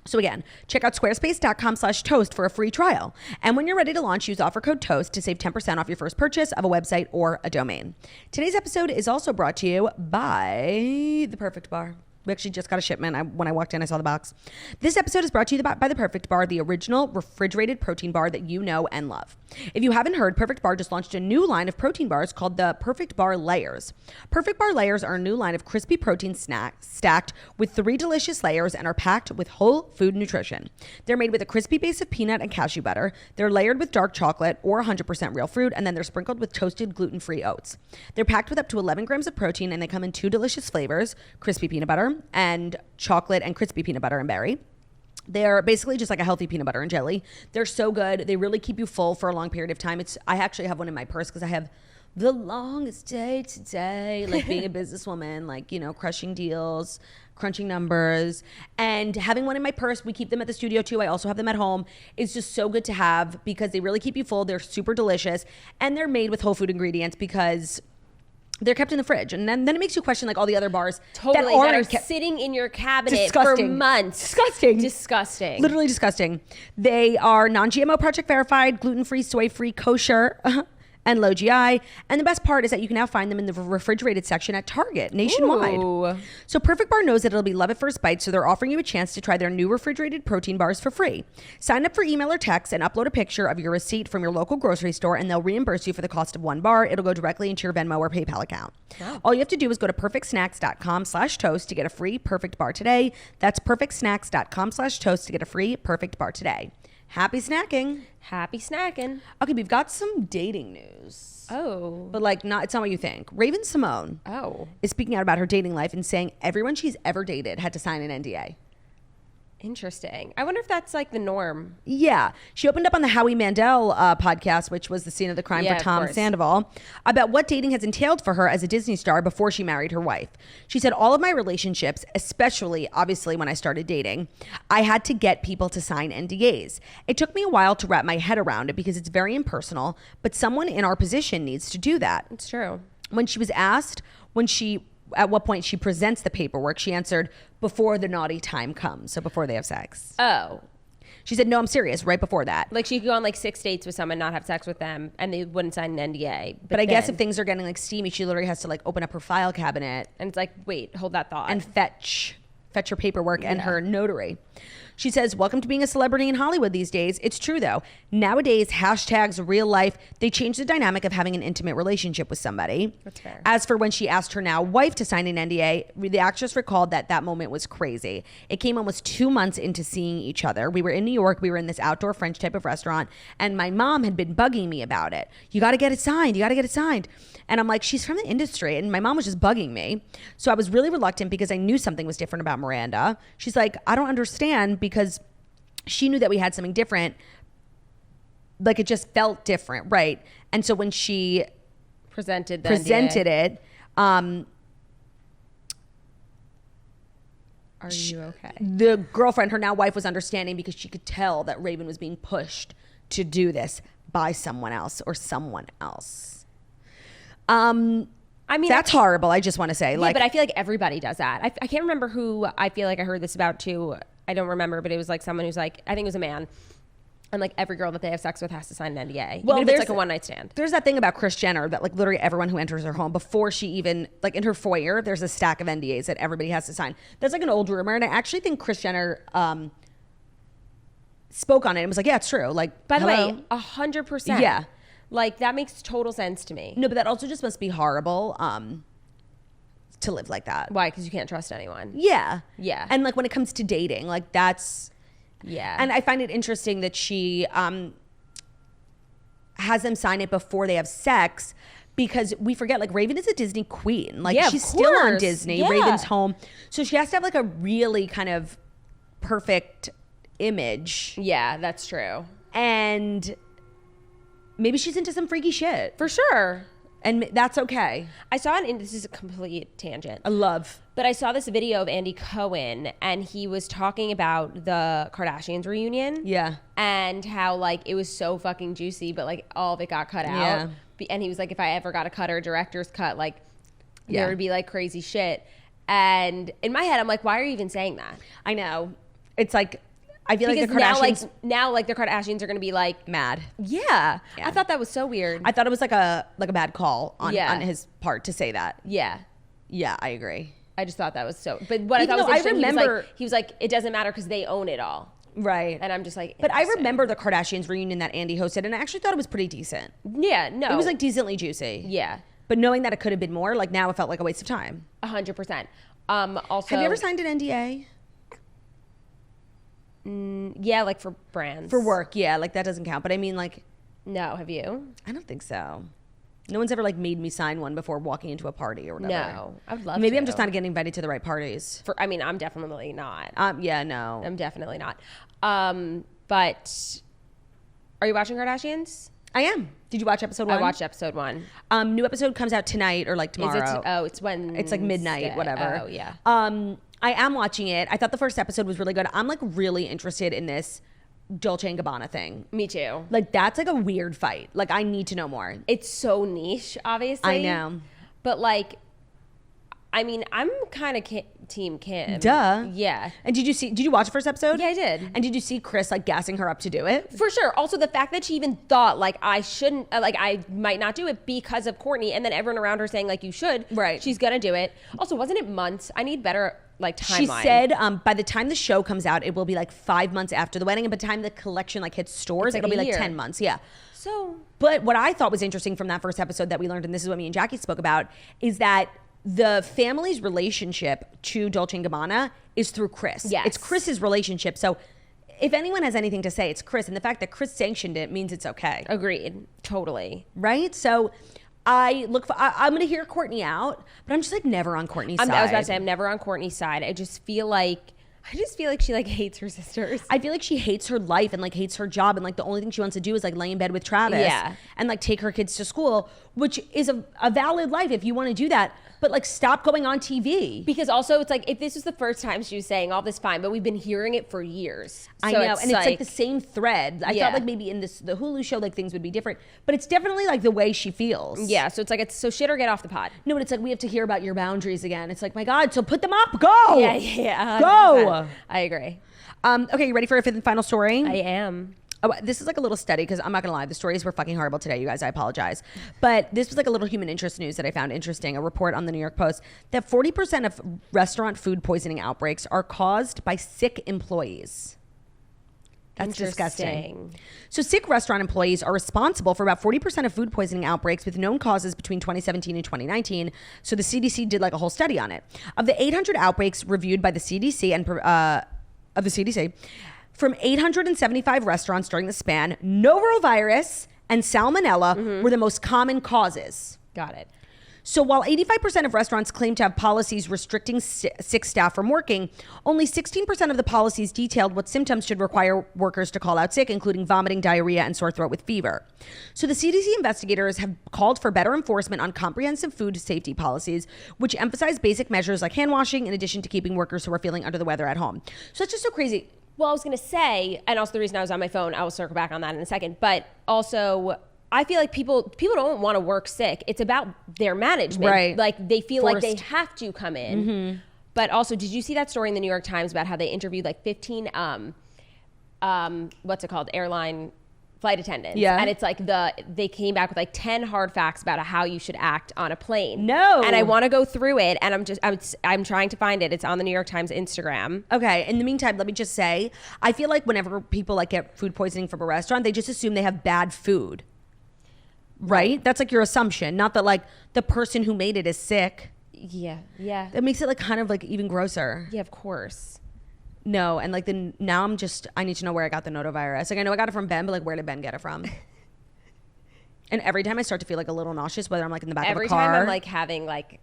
So again, check out squarespace.com/toast for a free trial. And when you're ready to launch, use offer code TOAST to save 10% off your first purchase of a website or a domain. Today's episode is also brought to you by The Perfect Bar. We actually just got a shipment. When I walked in, I saw the box. This episode is brought to you by The Perfect Bar, the original refrigerated protein bar that you know and love. If you haven't heard, Perfect Bar just launched a new line of protein bars called the Perfect Bar Layers. Perfect Bar Layers are a new line of crispy protein snacks stacked with 3 delicious layers and are packed with whole food nutrition. They're made with a crispy base of peanut and cashew butter. They're layered with dark chocolate or 100% real fruit, and then they're sprinkled with toasted gluten-free oats. They're packed with up to 11 grams of protein, and they come in 2 delicious flavors, crispy peanut butter and chocolate and crispy peanut butter and berry. They're basically just like a healthy peanut butter and jelly. They're so good. They really keep you full for a long period of time. I actually have one in my purse because I have the longest day today, like being a businesswoman, like, you know, crushing deals, crunching numbers, and having one in my purse. We keep them at the studio too. I also have them at home. It's just so good to have because they really keep you full. They're super delicious, and they're made with whole food ingredients because they're kept in the fridge, and then it makes you question like all the other bars that are sitting in your cabinet for months. Disgusting. Literally disgusting. They are non-GMO project verified, gluten-free, soy-free, kosher, and low GI. And the best part is that you can now find them in the refrigerated section at Target nationwide. Ooh. So Perfect Bar knows that it'll be love at first bite, so they're offering you a chance to try their new refrigerated protein bars for free. Sign up for email or text and upload a picture of your receipt from your local grocery store, and they'll reimburse you for the cost of one bar. It'll go directly into your Venmo or PayPal account. Wow. All you have to do is go to perfectsnacks.com/toast to get a free Perfect Bar today. That's perfectsnacks.com/toast to get a free Perfect Bar today. Happy snacking. Happy snacking. Okay, we've got some dating news. Oh. But like, it's not what you think. Raven-Symonè is speaking out about her dating life and saying everyone she's ever dated had to sign an NDA. Interesting. I wonder if that's like the norm. Yeah. She opened up on the Howie Mandel podcast, which was the scene of the crime for Tom Sandoval, about what dating has entailed for her as a Disney star before she married her wife. She said, all of my relationships, especially obviously when I started dating, I had to get people to sign NDAs. It took me a while to wrap my head around it because it's very impersonal, but someone in our position needs to do that. It's true. When she was asked at what point she presents the paperwork, she answered, before the naughty time comes. So before they have sex. Oh. She said, no, I'm serious, right before that. Like she could go on like 6 dates with someone, not have sex with them, and they wouldn't sign an NDA. But I guess if things are getting like steamy, she literally has to like open up her file cabinet. And it's like, wait, hold that thought. And fetch her paperwork and her notary. She says, welcome to being a celebrity in Hollywood these days. It's true, though. Nowadays, hashtags, real life, they change the dynamic of having an intimate relationship with somebody. That's fair. As for when she asked her now wife to sign an NDA, the actress recalled that moment was crazy. It came almost 2 months into seeing each other. We were in New York. We were in this outdoor French type of restaurant. And my mom had been bugging me about it. You got to get it signed. You got to get it signed. And I'm like, she's from the industry. And my mom was just bugging me. So I was really reluctant because I knew something was different about Miranda. She's like, I don't understand, because she knew that we had something different. Like, it just felt different, right? And so when she presented it, are you okay? The girlfriend, her now wife, was understanding because she could tell that Raven was being pushed to do this by someone else or someone else. I mean, that's horrible. I just want to say, yeah, but I feel like everybody does that. I can't remember who I feel like I heard this about too. I don't remember, but it was like someone who's like, I think it was a man. And like every girl that they have sex with has to sign an NDA. Well, even if it's like a one night stand. There's that thing about Kris Jenner that like literally everyone who enters her home, before she even, like in her foyer, there's a stack of NDAs that everybody has to sign. That's like an old rumor. And I actually think Kris Jenner spoke on it and was like, yeah, it's true. Like, by the way, 100%. Yeah. Like, that makes total sense to me. No, but that also just must be horrible to live like that. Why? Because you can't trust anyone. Yeah. Yeah. And like when it comes to dating, like that's... Yeah. And I find it interesting that she has them sign it before they have sex, because we forget, like, Raven is a Disney queen. Like, yeah, she's still on Disney. Yeah. Raven's home. So she has to have like a really kind of perfect image. Yeah, that's true. And maybe she's into some freaky shit. For sure. And that's okay. I saw this is a complete tangent. But I saw this video of Andy Cohen, and he was talking about the Kardashians reunion. Yeah. And how like it was so fucking juicy, but like all of it got cut out. Yeah. And he was like, if I ever got a cut or a director's cut, like there would be like crazy shit. And in my head, I'm like, why are you even saying that? I know. It's like, I feel because like the Kardashians... now the Kardashians are going to be like... mad. Yeah. I thought that was so weird. I thought it was like a bad call on his part to say that. Yeah. Yeah, I agree. I just thought that was so... But what I thought was interesting, he was like, it doesn't matter because they own it all. Right. And I'm just like... But I remember the Kardashians reunion that Andy hosted, and I actually thought it was pretty decent. Yeah, no. It was like decently juicy. Yeah. But knowing that it could have been more, like now it felt like a waste of time. 100%. Also... Have you ever signed an NDA? Yeah, like for brands. For work, yeah. Like that doesn't count. But I mean, like... No, have you? I don't think so. No one's ever like made me sign one before walking into a party or whatever. No, I would love Maybe to. I'm just not getting invited to the right parties. I mean, I'm definitely not. Yeah, no. I'm definitely not. But are you watching Kardashians? I am. Did you watch episode 1? I watched episode 1. New episode comes out tonight or like tomorrow. It's when... It's like midnight, whatever. Oh, yeah. I am watching it. I thought the first episode was really good. I'm like really interested in this Dolce & Gabbana thing. Me too. Like that's like a weird fight. Like I need to know more. It's so niche, obviously. I know. But like, I mean, I'm kind of team Kim. Duh. Yeah. And did you watch the first episode? Yeah, I did. And did you see Chris like gassing her up to do it? For sure. Also, the fact that she even thought like I shouldn't, like I might not do it because of Courtney, and then everyone around her saying like you should. Right. She's gonna do it. Also, wasn't it months? I need better like timeline. She said by the time the show comes out, it will be like 5 months after the wedding, and by the time the collection like hits stores, like it'll be a like year. 10 months. Yeah. So. But what I thought was interesting from that first episode that we learned, and this is what me and Jackie spoke about, is that the family's relationship to Dolce & Gabbana is through Chris. Yes. It's Chris's relationship. So if anyone has anything to say, it's Chris. And the fact that Chris sanctioned it means it's okay. Agreed. Totally. Right? So I'm going to hear Courtney out, but I'm just like never on Courtney's side. I was about to say, I'm never on Courtney's side. I just feel like she like hates her sisters. I feel like she hates her life and like hates her job, and like the only thing she wants to do is like lay in bed with Travis and like take her kids to school, which is a valid life if you want to do that, but like stop going on TV. Because also it's like, if this was the first time she was saying all this, fine, but we've been hearing it for years. I know, and it's like the same thread. I thought like maybe in the Hulu show like things would be different, but it's definitely like the way she feels. Yeah, so it's like, it's so shit or get off the pod. No, but it's like we have to hear about your boundaries again. It's like, my God, so put them up, go! Yeah. Go! I agree. Okay, you ready for a fifth and final story? I am. Oh, this is like a little study, because I'm not gonna lie, the stories were fucking horrible today, you guys. I apologize, but this was like a little human interest news that I found interesting. A report on the New York Post that 40% of restaurant food poisoning outbreaks are caused by sick employees. That's disgusting. So sick restaurant employees are responsible for about 40% of food poisoning outbreaks with known causes between 2017 and 2019. So the CDC did like a whole study on it. Of the 800 outbreaks reviewed by the CDC from 875 restaurants during the span, norovirus and salmonella were the most common causes. Got it. So while 85% of restaurants claim to have policies restricting sick staff from working, only 16% of the policies detailed what symptoms should require workers to call out sick, including vomiting, diarrhea, and sore throat with fever. So the CDC investigators have called for better enforcement on comprehensive food safety policies, which emphasize basic measures like hand washing in addition to keeping workers who are feeling under the weather at home. So it's just so crazy. Well, I was going to say, and also the reason I was on my phone, I will circle back on that in a second, but also I feel like people don't want to work sick. It's about their management. Right. Like they feel like they have to come in. But also, did you see that story in the New York Times about how they interviewed like 15, what's it called? Airline flight attendants. Yeah. And it's like they came back with like 10 hard facts about how you should act on a plane. No. And I want to go through it, and I'm trying to find it. It's on the New York Times Instagram. Okay. In the meantime, let me just say, I feel like whenever people like get food poisoning from a restaurant, they just assume they have bad food. Right? That's like your assumption. Not that like the person who made it is sick. Yeah. Yeah. That makes it like kind of like even grosser. Yeah, of course. No, and like now I need to know where I got the notavirus. Like I know I got it from Ben, but like where did Ben get it from? And every time I start to feel like a little nauseous, whether I'm like in the back of a car. Every time I'm like having like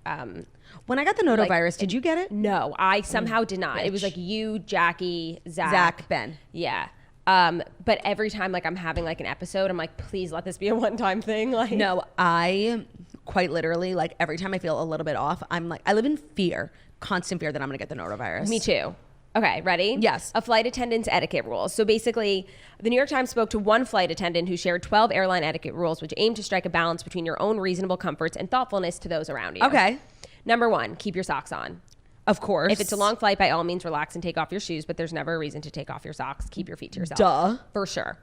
when I got the notavirus, did you get it? No, I somehow did not. Bitch. It was like you, Jackie, Zach, Ben. Yeah. But every time like I'm having like an episode, I'm like, please let this be a one-time thing. Like no, I quite literally like every time I feel a little bit off, I'm like I live in fear, constant fear that I'm gonna get the notavirus. Me too. Okay, ready? Yes. A flight attendant's etiquette rules. So basically, the New York Times spoke to one flight attendant who shared 12 airline etiquette rules, which aim to strike a balance between your own reasonable comforts and thoughtfulness to those around you. Okay. Number 1, keep your socks on. Of course. If it's a long flight, by all means, relax and take off your shoes, but there's never a reason to take off your socks. Keep your feet to yourself. Duh. For sure.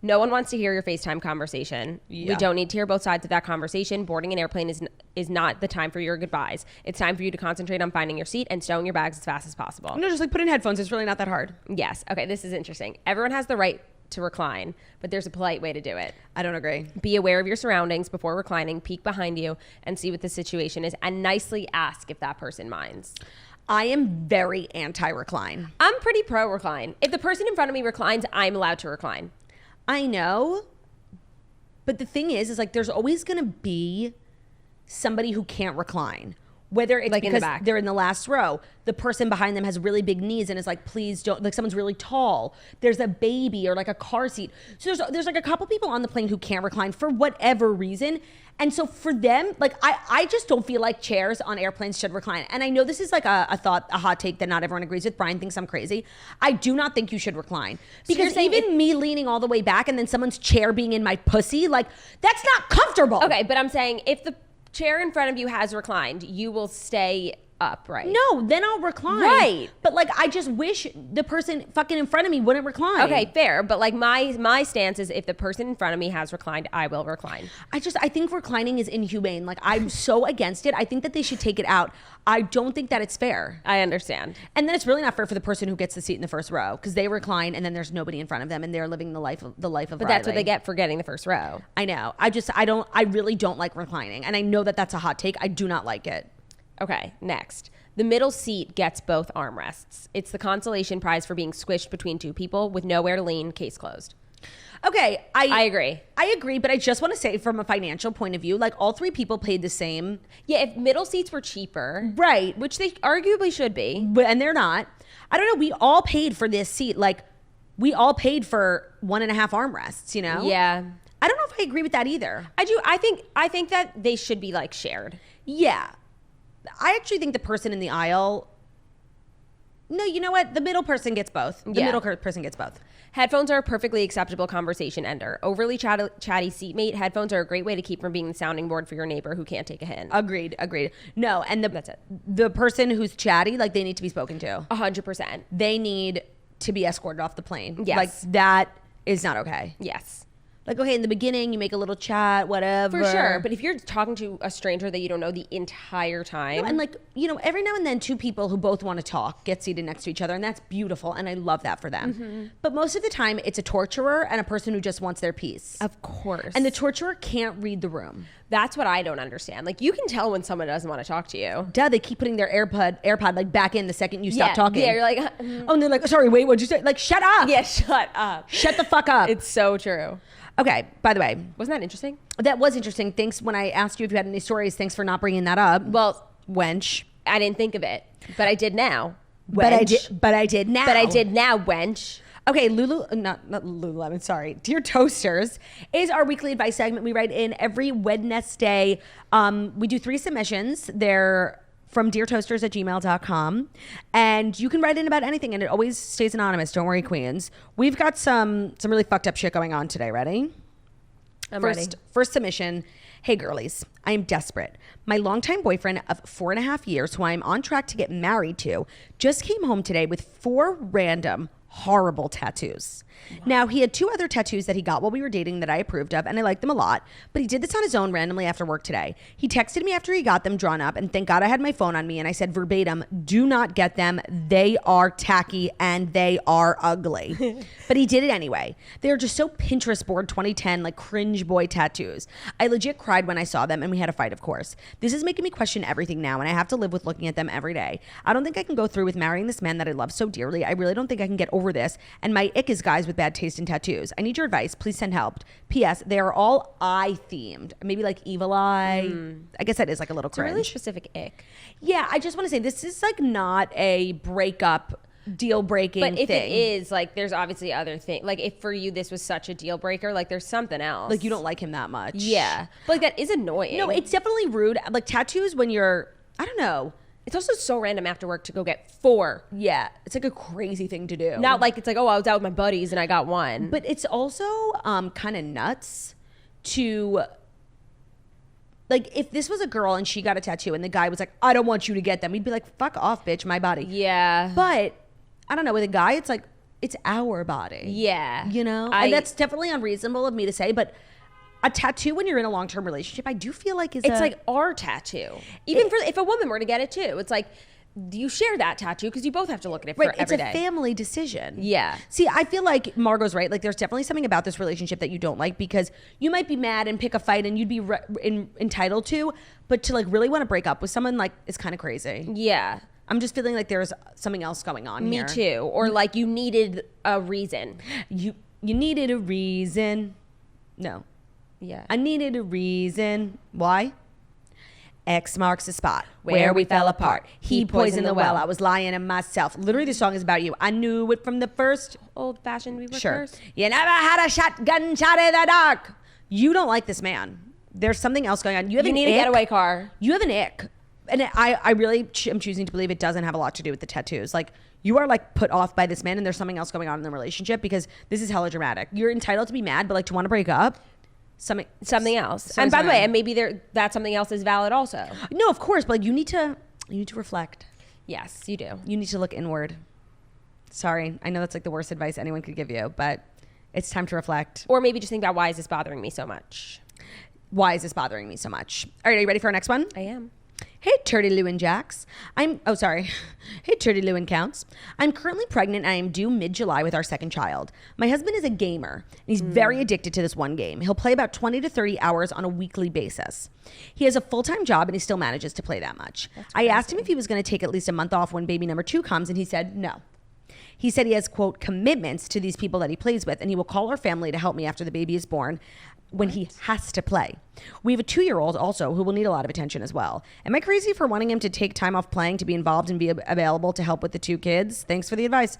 No one wants to hear your FaceTime conversation. Yeah. We don't need to hear both sides of that conversation. Boarding an airplane is not the time for your goodbyes. It's time for you to concentrate on finding your seat and stowing your bags as fast as possible. No, just like put in headphones. It's really not that hard. Yes. Okay, this is interesting. Everyone has the right to recline, but there's a polite way to do it. I don't agree. Be aware of your surroundings before reclining. Peek behind you and see what the situation is, and nicely ask if that person minds. I am very anti-recline. I'm pretty pro-recline. If the person in front of me reclines, I'm allowed to recline. I know, but the thing is like there's always going to be somebody who can't recline. Whether it's like because they're in the last row, the person behind them has really big knees and is like, please don't, like someone's really tall. There's a baby or like a car seat. So there's like a couple people on the plane who can't recline for whatever reason. And so for them, like I just don't feel like chairs on airplanes should recline. And I know this is like a hot take that not everyone agrees with. Brian thinks I'm crazy. I do not think you should recline. Because so even me leaning all the way back and then someone's chair being in my pussy, like that's not comfortable. Okay, but I'm saying if the chair in front of you has reclined, you will stay up, right? No, then I'll recline. Right. But like, I just wish the person fucking in front of me wouldn't recline. Okay, fair. But like my stance is if the person in front of me has reclined, I will recline. I think reclining is inhumane. Like, I'm so against it. I think that they should take it out. I don't think that it's fair. I understand. And then it's really not fair for the person who gets the seat in the first row because they recline and then there's nobody in front of them and they're living the life of But that's what they get for getting the first row. I know. I really don't like reclining. And I know that that's a hot take. I do not like it. Okay, next. The middle seat gets both armrests. It's the consolation prize for being squished between two people with nowhere to lean, case closed. Okay, I agree. I agree, but I just want to say from a financial point of view, like all three people paid the same. Yeah, if middle seats were cheaper. Right. Which they arguably should be. And they're not. I don't know. We all paid for this seat. Like, we all paid for 1.5 armrests, you know? Yeah. I don't know if I agree with that either. I do. I think that they should be like shared. Yeah. I actually think the person in the aisle. No, you know what? The middle person gets both. The middle person gets both. Headphones are a perfectly acceptable conversation ender. Overly chatty seatmate, headphones are a great way to keep from being the sounding board for your neighbor who can't take a hint. Agreed. No, and that's it. The person who's chatty, like, they need to be spoken to. 100%. They need to be escorted off the plane. Yes. Like, that is not okay. Yes. Like, okay, in the beginning, you make a little chat, whatever. For sure. But if you're talking to a stranger that you don't know the entire time. No, and like, you know, every now and then two people who both want to talk get seated next to each other. And that's beautiful. And I love that for them. Mm-hmm. But most of the time, it's a torturer and a person who just wants their piece. Of course. And the torturer can't read the room. That's what I don't understand. Like, you can tell when someone doesn't want to talk to you. Duh, they keep putting their AirPod like back in the second you stop talking. Yeah, you're like, oh, and they're like, sorry, wait, what'd you say? Like, shut up. Yeah, shut up. Shut the fuck up. It's so true. Okay, by the way. Wasn't that interesting? That was interesting. Thanks. When I asked you if you had any stories, thanks for not bringing that up. Well, wench. I didn't think of it, but I did now. But I did now, wench. Okay, not Lululemon, sorry. Dear Toasters is our weekly advice segment we write in every Wednesday. We do 3 submissions. They're from deartoasters@gmail.com. And you can write in about anything, and it always stays anonymous. Don't worry, queens. We've got some really fucked up shit going on today. Ready? I'm ready. First submission. Hey, girlies. I am desperate. My longtime boyfriend of 4.5 years, who I am on track to get married to, just came home today with 4 random horrible tattoos. Wow. Now, he had 2 other tattoos that he got while we were dating that I approved of, and I liked them a lot, but he did this on his own randomly after work today. He texted me after he got them drawn up, and thank God I had my phone on me, and I said verbatim, do not get them. They are tacky and they are ugly. But he did it anyway. They're just so Pinterest board 2010, like cringe boy tattoos. I legit cried when I saw them, and we had a fight, of course. This is making me question everything now, and I have to live with looking at them every day. I don't think I can go through with marrying this man that I love so dearly. I really don't think I can get over this, and my ick is guys with bad taste in tattoos. I need your advice. Please send help. P.S. They are all eye themed. Maybe like evil eye. I guess that is like a little cringe. It's a really specific ick. Yeah, I just want to say this is like not a breakup deal breaking thing. But if it is, like, there's obviously other things. Like, if for you this was such a deal breaker, like, there's something else. Like, you don't like him that much. Yeah. But like, that is annoying. No, it's definitely rude. Like, tattoos when you're, I don't know. It's also so random after work to go get 4. Yeah. It's like a crazy thing to do. Not like it's like, oh, I was out with my buddies and I got 1. But it's also kind of nuts to, like, if this was a girl and she got a tattoo and the guy was like, I don't want you to get them, we'd be like, fuck off, bitch, my body. Yeah. But I don't know, with a guy, it's like, it's our body. Yeah. You know? And that's definitely unreasonable of me to say, but a tattoo when you're in a long-term relationship, I do feel like it's like our tattoo. Even if a woman were to get it too, it's like you share that tattoo because you both have to look at it for every day. It's a family decision. Yeah. See, I feel like Margot's right. Like, there's definitely something about this relationship that you don't like because you might be mad and pick a fight and you'd be entitled to, but to like really want to break up with someone, like, is kind of crazy. Yeah. I'm just feeling like there's something else going on here. Me too. Or like you needed a reason. You needed a reason. No. Yeah. I needed a reason. Why? X marks the spot where we fell apart. He poisoned the well. I was lying to myself. Literally, the song is about you. I knew it from the first. Old-fashioned we were sure. first. You never had a shotgun shot in the dark. You don't like this man. There's something else going on. You need a getaway car. You have an ick. And I really am choosing to believe it doesn't have a lot to do with the tattoos. Like, you are like put off by this man and there's something else going on in the relationship because this is hella dramatic. You're entitled to be mad, but like to want to break up. something else. And by the way, and maybe that something else is valid also. No, of course, but like you need to reflect. Yes, you do. You need to look inward. Sorry, I know that's like the worst advice anyone could give you, but it's time to reflect. Or maybe just think about, why is this bothering me so much? Why is this bothering me so much? All right, are you ready for our next one? I am. Hey, Turdy Lou and Jax. Hey, Turdy Lou and Counts. I'm currently pregnant and I am due mid-July with our second child. My husband is a gamer and he's very addicted to this one game. He'll play about 20 to 30 hours on a weekly basis. He has a full-time job and he still manages to play that much. I asked him if he was going to take at least a month off when baby number 2 comes, and he said no. He said he has, quote, commitments to these people that he plays with, and he will call our family to help me after the baby is born when he has to play. We have a 2-year-old also who will need a lot of attention as well. Am I crazy for wanting him to take time off playing to be involved and be available to help with the 2 kids? Thanks for the advice.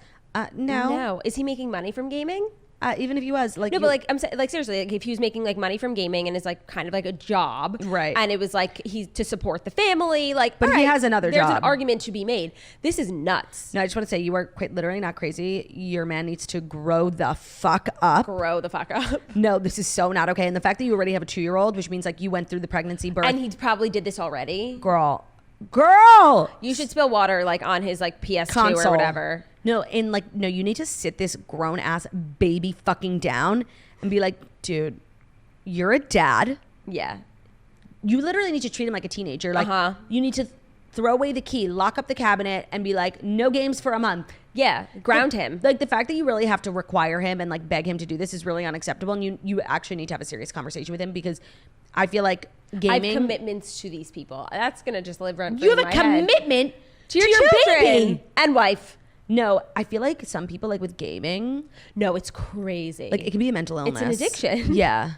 No. Is he making money from gaming? Even if he was like, no, but like I'm saying, like seriously, like if he was making like money from gaming and it's like kind of like a job, right? And it was like he's to support the family, like, but he has another job. There's an argument to be made. This is nuts. No, I just want to say you are quite literally not crazy. Your man needs to grow the fuck up. Grow the fuck up. No, this is so not okay. And the fact that you already have a 2-year-old, which means like you went through the pregnancy, birth, and he probably did this already. Girl, you should spill water like on his like PS2 console or whatever. No, you need to sit this grown ass baby fucking down and be like, dude, you're a dad. Yeah. You literally need to treat him like a teenager. Like, you need to throw away the key, lock up the cabinet, and be like, no games for a month. Yeah, ground him. Like, the fact that you really have to require him and like beg him to do this is really unacceptable. And you actually need to have a serious conversation with him, because I feel like gaming. I have commitments to these people. That's gonna just live rent free. You have a commitment to your children baby and wife. No, I feel like some people, like with gaming. No, it's crazy. Like, it can be a mental illness. It's an addiction. Yeah.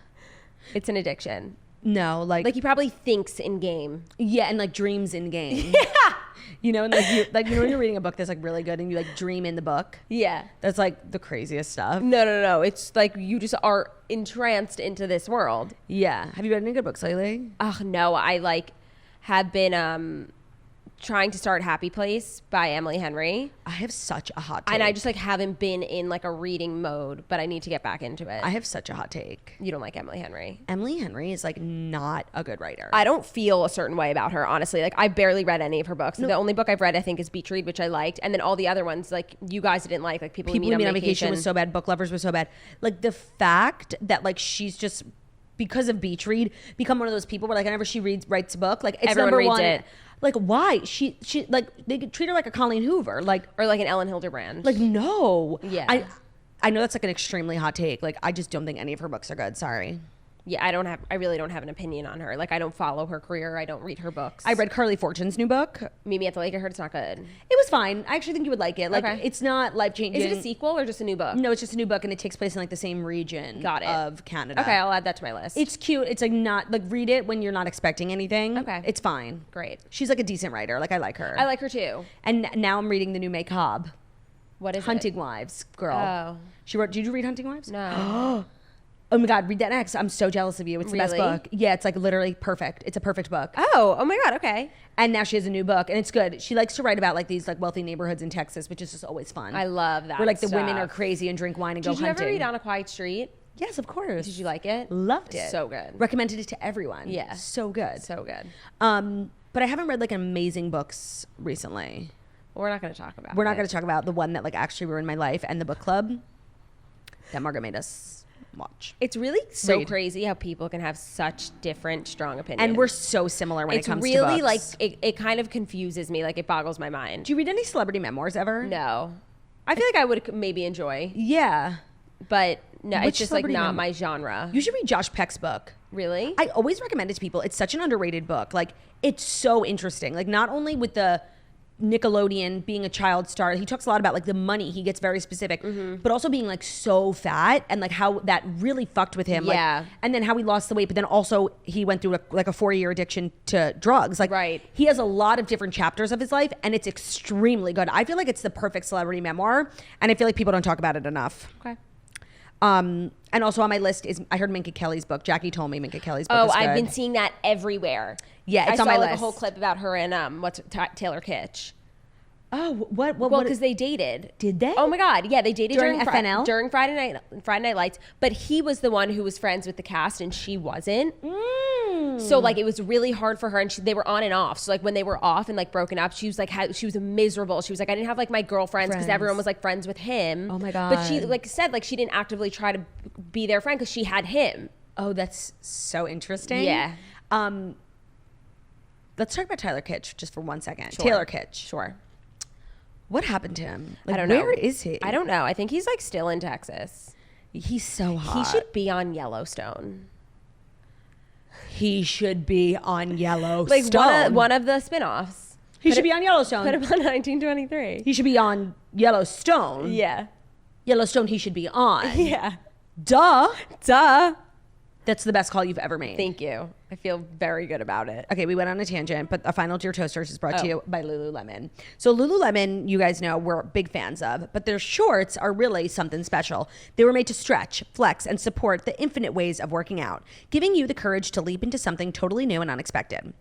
It's an addiction. No, like he probably thinks in game. Yeah, and like dreams in game. Yeah. You know, and like when you're reading a book that's like really good and you like dream in the book. Yeah. That's like the craziest stuff. No. It's like you just are entranced into this world. Yeah. Have you read any good books lately? Oh, no. I like have been trying to start Happy Place by Emily Henry. I have such a hot take. And I just like haven't been in like a reading mode, but I need to get back into it. I have such a hot take. You don't like Emily Henry? Emily Henry is like not a good writer. I don't feel a certain way about her, honestly. Like, I barely read any of her books. No. The only book I've read, I think, is Beach Read, which I liked. And then all the other ones, like, you guys didn't like People We Meet on Vacation was so bad. Book Lovers was so bad. Like, the fact that like she's just, because of Beach Read, become one of those people where like whenever she writes a book, like it's everyone reads it. Like, why? She like, they could treat her like a Colleen Hoover, like, or like an Ellen Hilderbrand. Like, no. Yeah. I know that's like an extremely hot take. Like, I just don't think any of her books are good. Sorry. Yeah, I really don't have an opinion on her. Like, I don't follow her career. I don't read her books. I read Carly Fortune's new book, Meet Me at the Lake. I heard it's not good. It was fine. I actually think you would like it. Like, it's not life-changing. Is it a sequel or just a new book? No, it's just a new book, and it takes place in like the same region of Canada. Okay, I'll add that to my list. It's cute. It's like not, like, read it when you're not expecting anything. Okay. It's fine. Great. She's like a decent writer. Like, I like her. I like her too. And now I'm reading the new Macabre. What is Hunting Wives, girl. Oh. She wrote, did you read Hunting Wives? No. Oh my God, read that next. I'm so jealous of you. It's the best book. Yeah, it's like literally perfect. It's a perfect book. Oh my God, okay. And now she has a new book, and it's good. She likes to write about like these like wealthy neighborhoods in Texas, which is just always fun. I love that. Where like the women are crazy and drink wine and go hunting. Did you ever read On a Quiet Street? Yes, of course. Did you like it? Loved it. So good. Recommended it to everyone. Yeah. So good. So good. But I haven't read like amazing books recently. Well, we're not going to talk about We're not going to talk about the one that like actually ruined my life and the book club that Margaret made us watch. It's really so crazy how people can have such different strong opinions. And we're so similar when it comes to books. It's really like, it kind of confuses me. Like, it boggles my mind. Do you read any celebrity memoirs ever? No. I feel like I would maybe enjoy. Yeah. But no, it's just like not my genre. You should read Josh Peck's book. Really? I always recommend it to people. It's such an underrated book. Like, it's so interesting. Like, not only with the Nickelodeon being a child star, he talks a lot about like the money. He gets very specific, but also being like so fat and like how that really fucked with him. Yeah. Like, and then how he lost the weight, but then also he went through a 4-year addiction to drugs. Like, right. He has a lot of different chapters of his life, and it's extremely good. I feel like it's the perfect celebrity memoir, and I feel like people don't talk about it enough. Okay. And also on my list is, I heard Minka Kelly's book. Jackie told me Minka Kelly's book is good. I've been seeing that everywhere. Yeah, it's on my list. I saw like a whole clip about her and Taylor Kitsch. Oh, what? Well, because they dated. Did they? Oh my God, yeah, they dated During FNL? During Friday Night Lights. But he was the one who was friends with the cast, and she wasn't. So like it was really hard for her, and they were on and off. So like when they were off and like broken up, she was like she was miserable. She was like, I didn't have like my girlfriends because everyone was like friends with him. Oh my God. But she like said like she didn't actively try to be their friend because she had him. Oh, that's so interesting. Yeah. Let's talk about Tyler Kitsch just for 1 second. Sure. Taylor Kitsch. Sure. What happened to him? Like, I don't know. Where is he? I don't know. I think he's like still in Texas. He's so hot. He should be on Yellowstone. He should be on Yellowstone. Like one of the spinoffs. He should be on Yellowstone. Put him on 1923. He should be on Yellowstone. Yeah. Yellowstone he should be on. Yeah. Duh. Duh. That's the best call you've ever made. Thank you. I feel very good about it. Okay, we went on a tangent, but a final Dear Toasters is brought to you by Lululemon. So Lululemon, you guys know, we're big fans of, but their shorts are really something special. They were made to stretch, flex, and support the infinite ways of working out, giving you the courage to leap into something totally new and unexpected.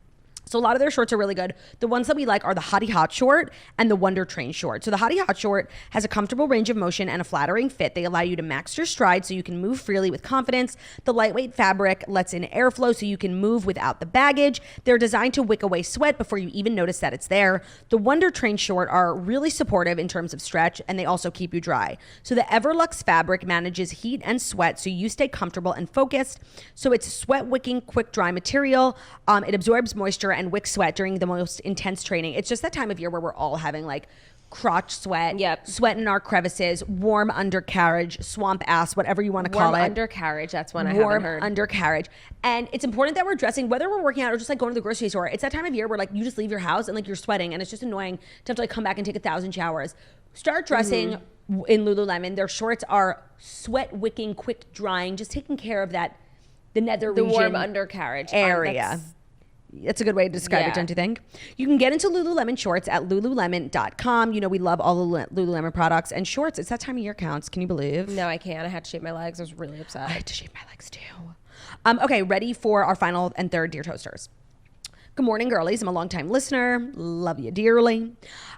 So a lot of their shorts are really good. The ones that we like are the Hottie Hot short and the Wonder Train short. So the Hottie Hot short has a comfortable range of motion and a flattering fit. They allow you to max your stride so you can move freely with confidence. The lightweight fabric lets in airflow so you can move without the baggage. They're designed to wick away sweat before you even notice that it's there. The Wonder Train short are really supportive in terms of stretch, and they also keep you dry. So the Everlux fabric manages heat and sweat so you stay comfortable and focused. So it's sweat wicking, quick dry material. It absorbs moisture and wick sweat during the most intense training. It's just that time of year where we're all having like crotch sweat, sweat in our crevices, warm undercarriage, swamp ass, whatever you want to call it. Warm undercarriage, that's one I haven't heard. Warm undercarriage. And it's important that we're dressing, whether we're working out or just like going to the grocery store. It's that time of year where like you just leave your house and like you're sweating and it's just annoying to have to like come back and take 1,000 showers. Start dressing in Lululemon. Their shorts are sweat wicking, quick drying, just taking care of that, the nether region. The warm undercarriage area. That's a good way to describe it, don't you think? You can get into Lululemon shorts at Lululemon.com. You know, we love all the Lululemon products and shorts. It's that time of year counts. Can you believe? No, I can't. I had to shave my legs. I was really upset. I had to shave my legs too. Okay, ready for our final and third Dear Toasters. Good morning, girlies. I'm a longtime listener. Love you dearly.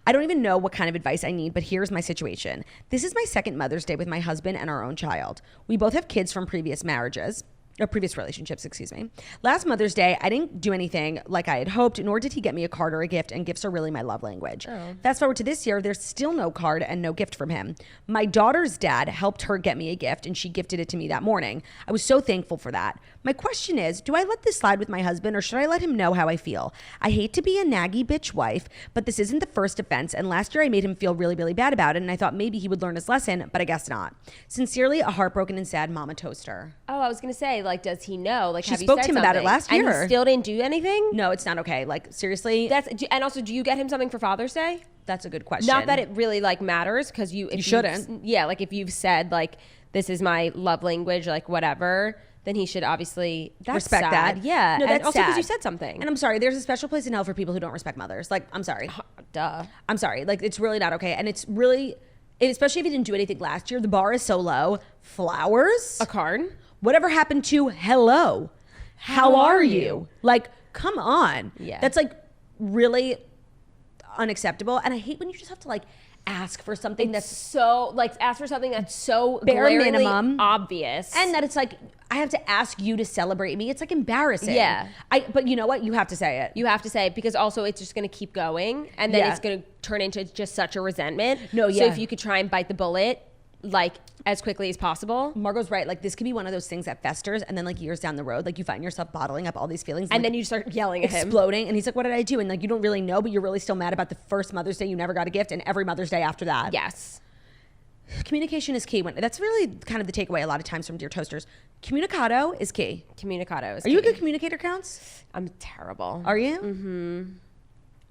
I don't even know what kind of advice I need, but here's my situation. This is my second Mother's Day with my husband and our own child. We both have kids from previous marriages. Or previous relationships, excuse me. Last Mother's Day, I didn't do anything like I had hoped, nor did he get me a card or a gift, and gifts are really my love language. Fast forward to this year, there's still no card and no gift from him. My daughter's dad helped her get me a gift, and she gifted it to me that morning. I was so thankful for that. My question is, do I let this slide with my husband, or should I let him know how I feel? I hate to be a naggy bitch wife, but this isn't the first offense, and last year I made him feel really, really bad about it, and I thought maybe he would learn his lesson, but I guess not. Sincerely, a heartbroken and sad mama toaster. Oh, I was going to say, like, does he know? Like, she spoke to him about it last year. And he still didn't do anything? No, it's not okay. Like, seriously. And also, do you get him something for Father's Day? That's a good question. Not that it really like matters, because you shouldn't. Yeah, like if you've said like this is my love language, like whatever, then he should obviously respect that. Yeah, no, that's also because sad. you said something. And I'm sorry, there's a special place in hell for people who don't respect mothers. Like, I'm sorry. Duh. I'm sorry. Like, it's really not okay, and it's really, especially if you didn't do anything last year. The bar is so low. Flowers, a card. Whatever happened to hello? How are you? Like, come on. Yeah. That's like really unacceptable. And I hate when you just have to like ask for something that's so like ask for something that's so bare minimum obvious. And that it's like I have to ask you to celebrate me. It's like embarrassing. Yeah. But you know what? You have to say it. You have to say it, because also it's just going to keep going, and then it's going to turn into just such a resentment. No, yeah. So if you could try and bite the bullet like as quickly as possible. Margot's right. Like, this could be one of those things that festers, and then like years down the road, like you find yourself bottling up all these feelings, and like, then you start yelling at him, exploding, and he's like, what did I do? And like, you don't really know, but you're really still mad about the first Mother's Day you never got a gift, and every Mother's Day after that. Yes. Communication is key. That's really kind of the takeaway a lot of times from Dear Toasters. Communicado is key. Communicado is key. Are you a good communicator, Counts? I'm terrible. Are you? Mm-hmm.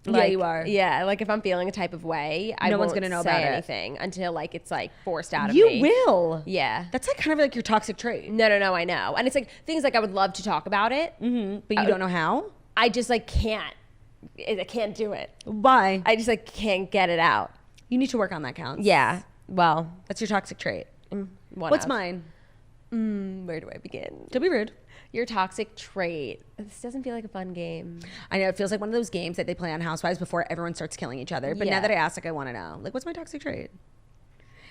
Like, yeah, you are. Yeah, like if I'm feeling a type of way, I won't gonna know say about anything until like it's like forced out of me. You will. Yeah. That's like kind of like your toxic trait. No, I know. And it's like things like I would love to talk about it, but you don't know how. I just like can't. I can't do it. Why? I just like can't get it out. You need to work on that, Counts. Yeah. Well, that's your toxic trait. What's mine? Where do I begin? Don't be rude. Your toxic trait. This doesn't feel like a fun game. I know, it feels like one of those games that they play on Housewives before everyone starts killing each other. But now that I ask, like, I want to know. Like, what's my toxic trait?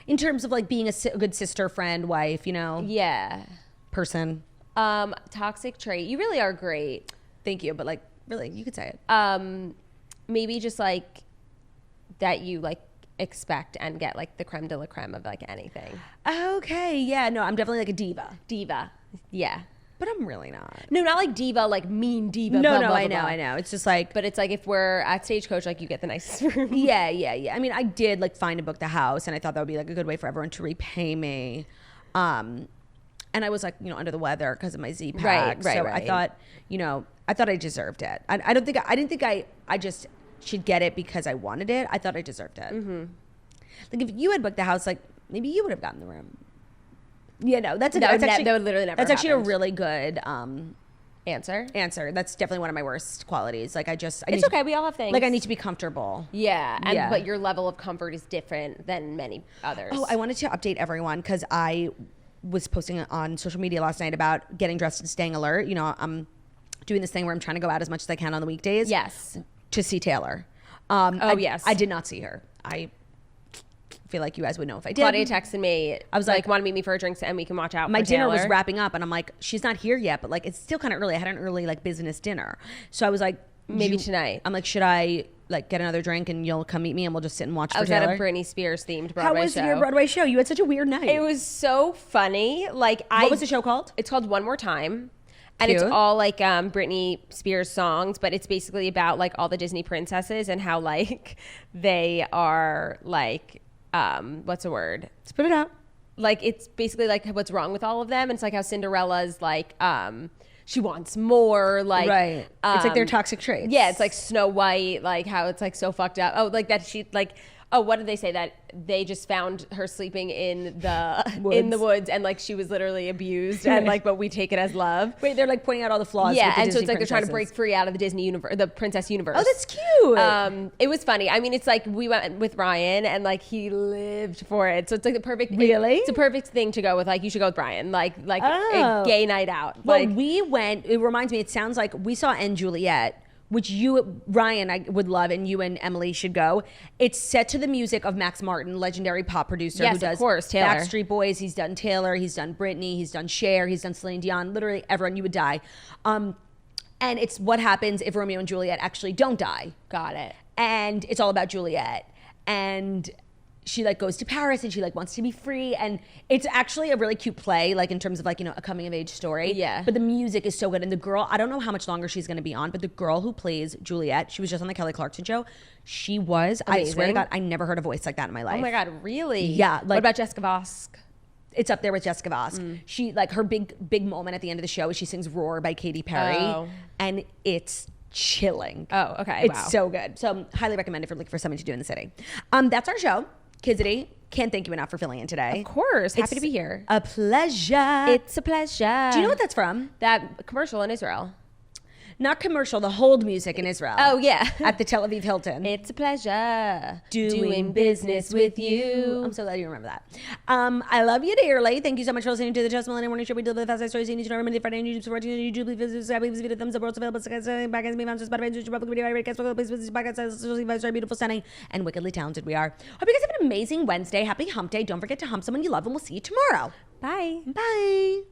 In terms of, like, being a good sister, friend, wife, you know? Yeah. Person. Toxic trait. You really are great. Thank you. But, like, really, you could say it. Maybe just, like, that you, like, expect and get, like, the creme de la creme of, like, anything. Okay. Yeah. No, I'm definitely, like, a diva. Diva. Yeah. But I'm really not. No, not like diva, like mean diva. No, blah, no, blah, I blah, know, blah. I know. It's just like... But it's like if we're at Stagecoach, like you get the nicest room. Yeah. I mean, I did like find and book the house, and I thought that would be like a good way for everyone to repay me. And I was like, you know, under the weather because of my Z-Pack. Right. So I thought, you know, I deserved it. I didn't think I just should get it because I wanted it. I thought I deserved it. Mm-hmm. Like if you had booked the house, like maybe you would have gotten the room. Yeah, no, that would literally never. That's actually a really good answer. That's definitely one of my worst qualities. Like it's okay. We all have things. Like I need to be comfortable. Yeah, but your level of comfort is different than many others. Oh, I wanted to update everyone because I was posting on social media last night about getting dressed and staying alert. You know, I'm doing this thing where I'm trying to go out as much as I can on the weekdays. Yes. To see Taylor. Yes. I did not see her. I feel like you guys would know if I did. Claudia texted me. I was like, want to meet me for a drink and we can watch out. My for dinner Taylor. was wrapping up, and I'm like, she's not here yet, but like it's still kind of early. I had an early like business dinner, so I was like, maybe tonight. I'm like, should I like get another drink and you'll come meet me and we'll just sit and watch for Taylor? I was at a Britney Spears themed Broadway show. How was your Broadway show? You had such a weird night. It was so funny. Like what was the show called? It's called One More Time. And Cute. it's all like Britney Spears songs, but it's basically about like all the Disney princesses and how like they are like what's the word? Spit it out. Like it's basically like what's wrong with all of them. And it's like how Cinderella's like she wants more, like right. It's like their toxic traits. Yeah, it's like Snow White, like how it's like so fucked up. Oh, like that she like what did they say? That they just found her sleeping in the woods and like she was literally abused and like but we take it as love. Wait, they're like pointing out all the flaws. Yeah, with the and Disney so it's like princesses. they're trying to break free out of the Disney universe, the princess universe. Oh, that's cute. It was funny. I mean, it's like we went with Ryan and like he lived for it. So it's like the perfect. Really? It's a perfect thing to go with. Like you should go with Brian. Like a gay night out. Well, like, we went. It reminds me. It sounds like we saw & Juliet. Which you, Ryan, I would love, and you and Emily should go. It's set to the music of Max Martin, legendary pop producer who does of course, Taylor. Backstreet Boys. He's done Taylor, he's done Britney, he's done Cher, he's done Celine Dion. Literally everyone, you would die. And it's what happens if Romeo and Juliet actually don't die. Got it. And it's all about Juliet. And she like goes to Paris and she like wants to be free, and it's actually a really cute play, like in terms of like, you know, a coming of age story. Yeah. But the music is so good, and the girl, I don't know how much longer she's going to be on, but the girl who plays Juliet, she was just on the Kelly Clarkson show. She was, amazing. I swear to God, I never heard a voice like that in my life. Oh my God, really? Yeah. Like, what about Jessica Vosk? It's up there with Jessica Vosk. She like her big moment at the end of the show is she sings "Roar" by Katy Perry, and it's chilling. Oh, okay. It's so good. So highly recommend if you're looking for something to do in the city. That's our show. Kidsity, can't thank you enough for filling in today. Of course. Happy to be here. A pleasure. It's a pleasure. Do you know what that's from? That commercial in Israel. Not commercial, the hold music in Israel. Oh, yeah. At the Tel Aviv Hilton. It's a pleasure doing business with you. I'm so glad you remember that. I love you dearly. Thank you so much for listening to the Just Millennial Morning Show. We deliver the fast stories you need to know. Remember, Friday on YouTube, supporting YouTube, please visit, subscribe, please give it a thumbs up. We're also available back as me, on Spotify, YouTube, public video, I podcast, please visit podcast, very beautiful, stunning, and wickedly talented we are. Hope you guys have an amazing Wednesday. Happy hump day. Don't forget to hump someone you love, and we'll see you tomorrow. Bye. Bye.